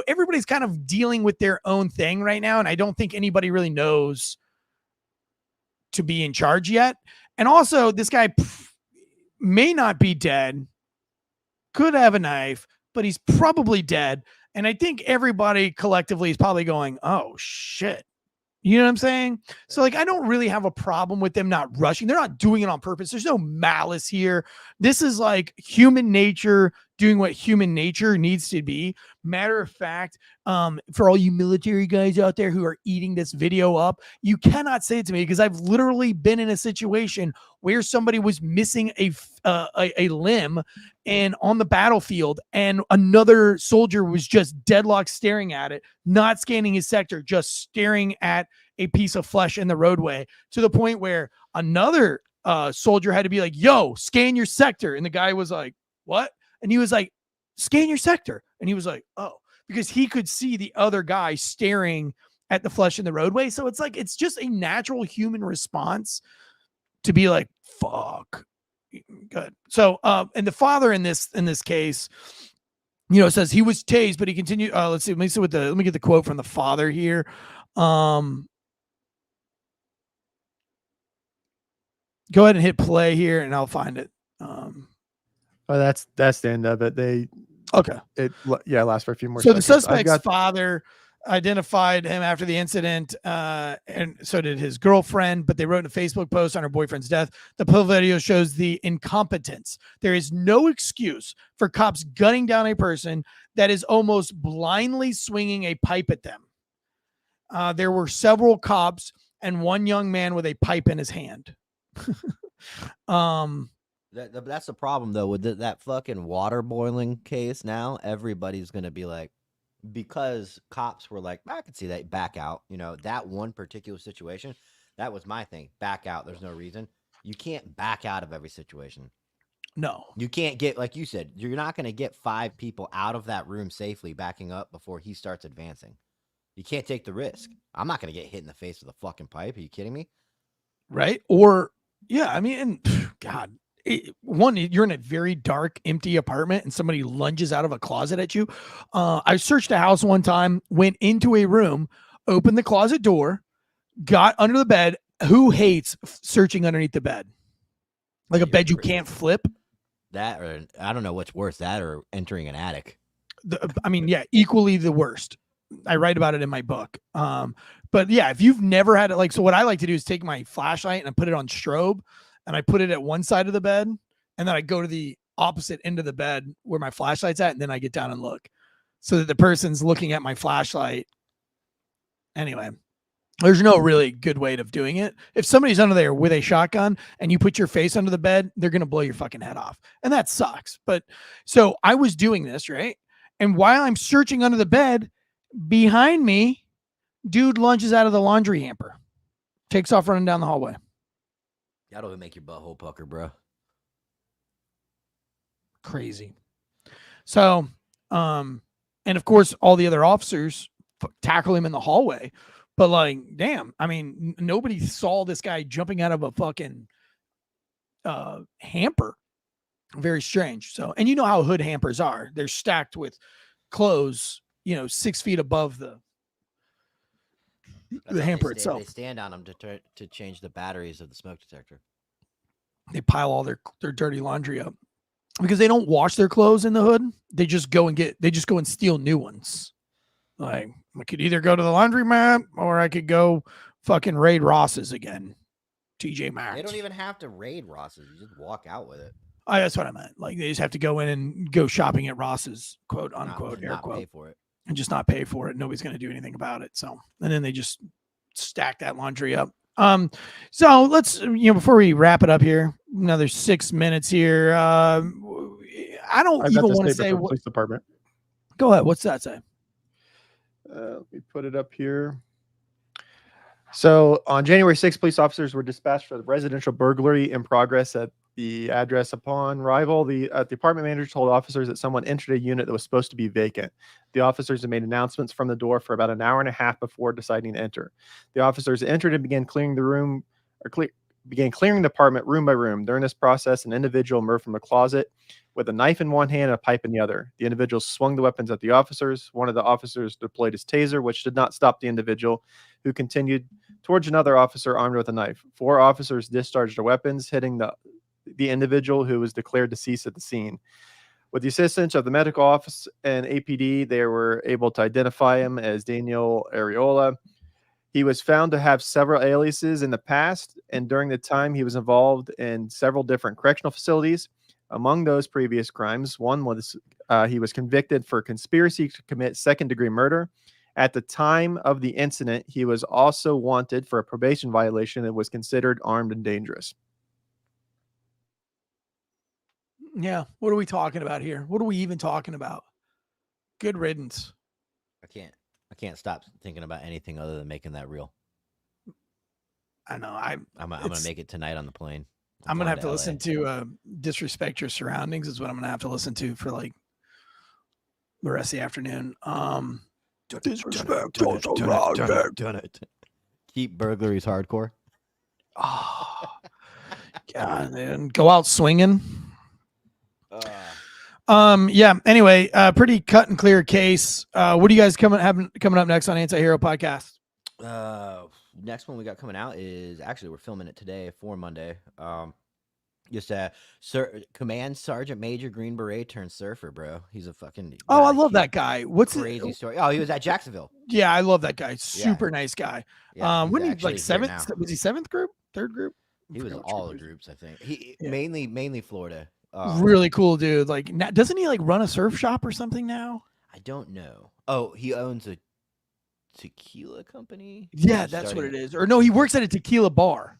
S1: everybody's kind of dealing with their own thing right now. And I don't think anybody really knows to be in charge yet. And also this guy may not be dead, could have a knife, but he's probably dead. And I think everybody collectively is probably going, oh shit. You know what I'm saying? So like, I don't really have a problem with them not rushing. They're not doing it on purpose. There's no malice here. This is like human nature doing what human nature needs to be. Matter of fact, for all you military guys out there who are eating this video up, you cannot say it to me because I've literally been in a situation where somebody was missing a limb and on the battlefield, and another soldier was just deadlocked staring at it, not scanning his sector, just staring at a piece of flesh in the roadway, to the point where another soldier had to be like, yo, scan your sector. And the guy was like, what? And he was like, scan your sector. And he was like, oh, because he could see the other guy staring at the flesh in the roadway. So it's like, it's just a natural human response to be like, fuck. Good. So, and the father in this case, says he was tased, but he continued. Let me get the quote from the father here. Go ahead and hit play here and I'll find it.
S7: That's the end of it.
S1: Okay.
S7: It lasts for a few more
S1: So
S7: seconds.
S1: the suspect's father identified him after the incident, and so did his girlfriend, but they wrote in a Facebook post on her boyfriend's death. The video shows the incompetence. There is no excuse for cops gunning down a person that is almost blindly swinging a pipe at them. There were several cops and one young man with a pipe in his hand.
S6: That's the problem though with that fucking water boiling case. Now everybody's gonna be like, because cops were like, I could see that, back out. That one particular situation, that was my thing. Back out. There's no reason. You can't back out of every situation.
S1: No,
S6: you can't get, like you said, you're not gonna get 5 people out of that room safely backing up before he starts advancing. You can't take the risk. I'm not gonna get hit in the face with a fucking pipe. Are you kidding me?
S1: Right? Or yeah, I mean, and God. You're in a very dark, empty apartment and somebody lunges out of a closet at you. I searched a house one time, went into a room, opened the closet door, got under the bed. Who hates searching underneath the bed? Like a bed you can't flip?
S6: That, or I don't know what's worse, that or entering an attic.
S1: Equally the worst. I write about it in my book. But yeah, if you've never had it, so what I like to do is take my flashlight and I put it on strobe. And I put it at one side of the bed, and then I go to the opposite end of the bed where my flashlight's at, and then I get down and look so that the person's looking at my flashlight. Anyway, there's no really good way of doing it. If somebody's under there with a shotgun and you put your face under the bed, they're going to blow your fucking head off. And that sucks. But so I was doing this, right? And while I'm searching under the bed, behind me, dude lunges out of the laundry hamper, takes off running down the hallway.
S6: That'll make your butthole pucker, bro.
S1: Crazy. So, and of course, all the other officers tackle him in the hallway. But like, damn, I mean, nobody saw this guy jumping out of a fucking hamper. Very strange. So, and you know how hood hampers are. They're stacked with clothes, 6 feet above the hamper itself.
S6: They stand on them to change the batteries of the smoke detector.
S1: They pile all their dirty laundry up because they don't wash their clothes in the hood. They just go and steal new ones. Like, I could either go to the laundromat or I could go fucking raid Ross's again. TJ Maxx.
S6: They don't even have to raid Ross's. You just walk out with it.
S1: Oh, that's what I meant. Like, they just have to go in and go shopping at Ross's, quote unquote, air quote.
S6: Pay for it.
S1: And just not pay for it. Nobody's going to do anything about it. So, and then they just stack that laundry up. So let's, before we wrap it up here, another 6 minutes here. I don't even want to say what.
S7: Police department.
S1: Go ahead. What's that say?
S7: Let me put it up here. So on January 6th, police officers were dispatched for the residential burglary in progress at the address. Upon arrival, the apartment manager told officers that someone entered a unit that was supposed to be vacant. The officers had made announcements from the door for about an hour and a half before deciding to enter. The officers entered and began clearing the room, or began clearing the apartment room by room. During this process, an individual emerged from a closet with a knife in one hand and a pipe in the other. The individual swung the weapons at the officers. One of the officers deployed his taser, which did not stop the individual, who continued towards another officer armed with a knife. 4 officers discharged their weapons, hitting the individual, who was declared deceased at the scene. With the assistance of the medical office and APD, they were able to identify him as Saavedra-Arreola. He was found to have several aliases in the past, and during the time he was involved in several different correctional facilities. Among those previous crimes, one was he was convicted for conspiracy to commit second-degree murder. At the time of the incident, he was also wanted for a probation violation and was considered armed and dangerous.
S1: Yeah. What are we talking about here? What are we even talking about? Good riddance.
S6: I can't stop thinking about anything other than making that real.
S1: I know.
S6: I'm gonna make it tonight on the plane.
S1: I'm gonna have to listen to Disrespect Your Surroundings is what I'm gonna have to listen to for like the rest of the afternoon. Disrespect your surroundings.
S6: Keep burglaries hardcore.
S1: Oh, God, man. Go out swinging. Yeah. Anyway, pretty cut and clear case. What do you guys coming up next on Anti-Hero Podcast?
S6: Next one we got coming out is actually we're filming it today for Monday. Just Command Sergeant Major Green Beret turned surfer, bro. He's a fucking
S1: I love that guy. What's
S6: crazy story? Oh, he was at Jacksonville.
S1: Yeah, I love that guy. Super nice guy.
S6: Yeah,
S1: when he like seventh? Was he seventh group? Third group?
S6: He was all the groups, I think. He mainly Florida.
S1: Really cool dude. Like, doesn't he like run a surf shop or something now?
S6: I don't know. Oh, he owns a tequila company.
S1: Yeah, that's what it is. Or no, he works at a tequila bar.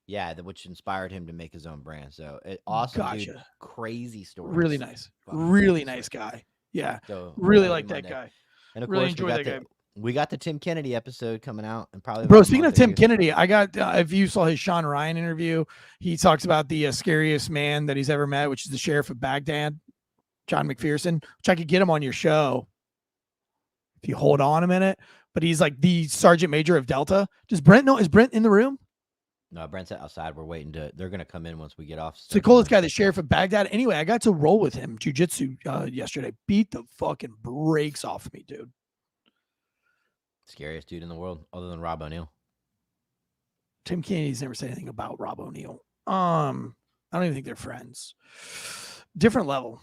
S6: Yeah, which inspired him to make his own brand. So awesome, dude. Crazy story.
S1: Really nice. Really nice guy. Yeah. So, really like that guy.
S6: And of
S1: really
S6: course,
S1: enjoy that guy.
S6: We got the Tim Kennedy episode coming out, and probably
S1: bro. Speaking of Tim Kennedy, I got if you saw his Sean Ryan interview, he talks about the scariest man that he's ever met, which is the sheriff of Baghdad, John McPherson. Which I could get him on your show if you hold on a minute. But he's like the sergeant major of Delta. Does Brent know? Is Brent in the room?
S6: No, Brent's outside. We're waiting they're going to come in once we get off.
S1: So the coolest guy, the sheriff of Baghdad. Anyway, I got to roll with him jiu-jitsu yesterday. Beat the fucking brakes off of me, dude.
S6: Scariest dude in the world, other than Rob O'Neill.
S1: Tim Kennedy's never said anything about Rob O'Neill. I don't even think they're friends. Different level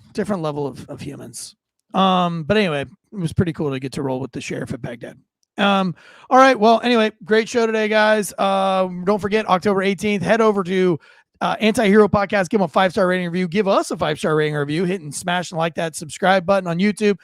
S1: of humans. But anyway, it was pretty cool to get to roll with the sheriff of Baghdad. All right. Well, anyway, great show today, guys. Don't forget October 18th, head over to Anti-Hero Podcast, give them a 5-star rating review, give us a 5-star rating review, hit and smash and like that subscribe button on YouTube,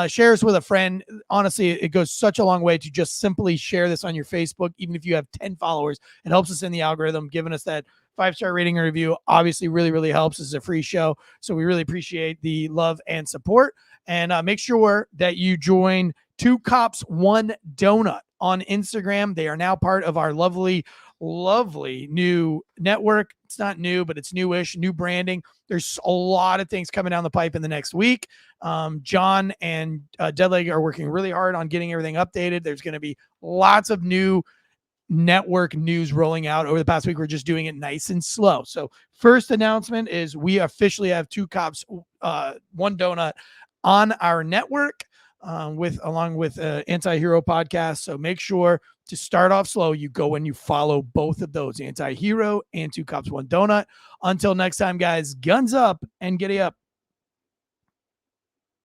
S1: share us with a friend. Honestly, it goes such a long way to just simply share this on your Facebook. Even if you have 10 followers, it helps us in the algorithm. Giving us that 5-star rating and review obviously really helps. This is a free show, so we really appreciate the love and support. And make sure that you join 2 Cops 1 Donut on Instagram. They are now part of our lovely new network. It's not new, but it's newish, new branding. There's a lot of things coming down the pipe in the next week. John and Deadleg are working really hard on getting everything updated. There's going to be lots of new network news rolling out over the past week. We're just doing it nice and slow. So first announcement is we officially have 2 Cops 1 Donut on our network along with Anti-Hero Podcast. So make sure to start off slow. You go and you follow both of those, Anti-Hero and 2 Cops 1 Donut. Until next time, guys, guns up and giddy up.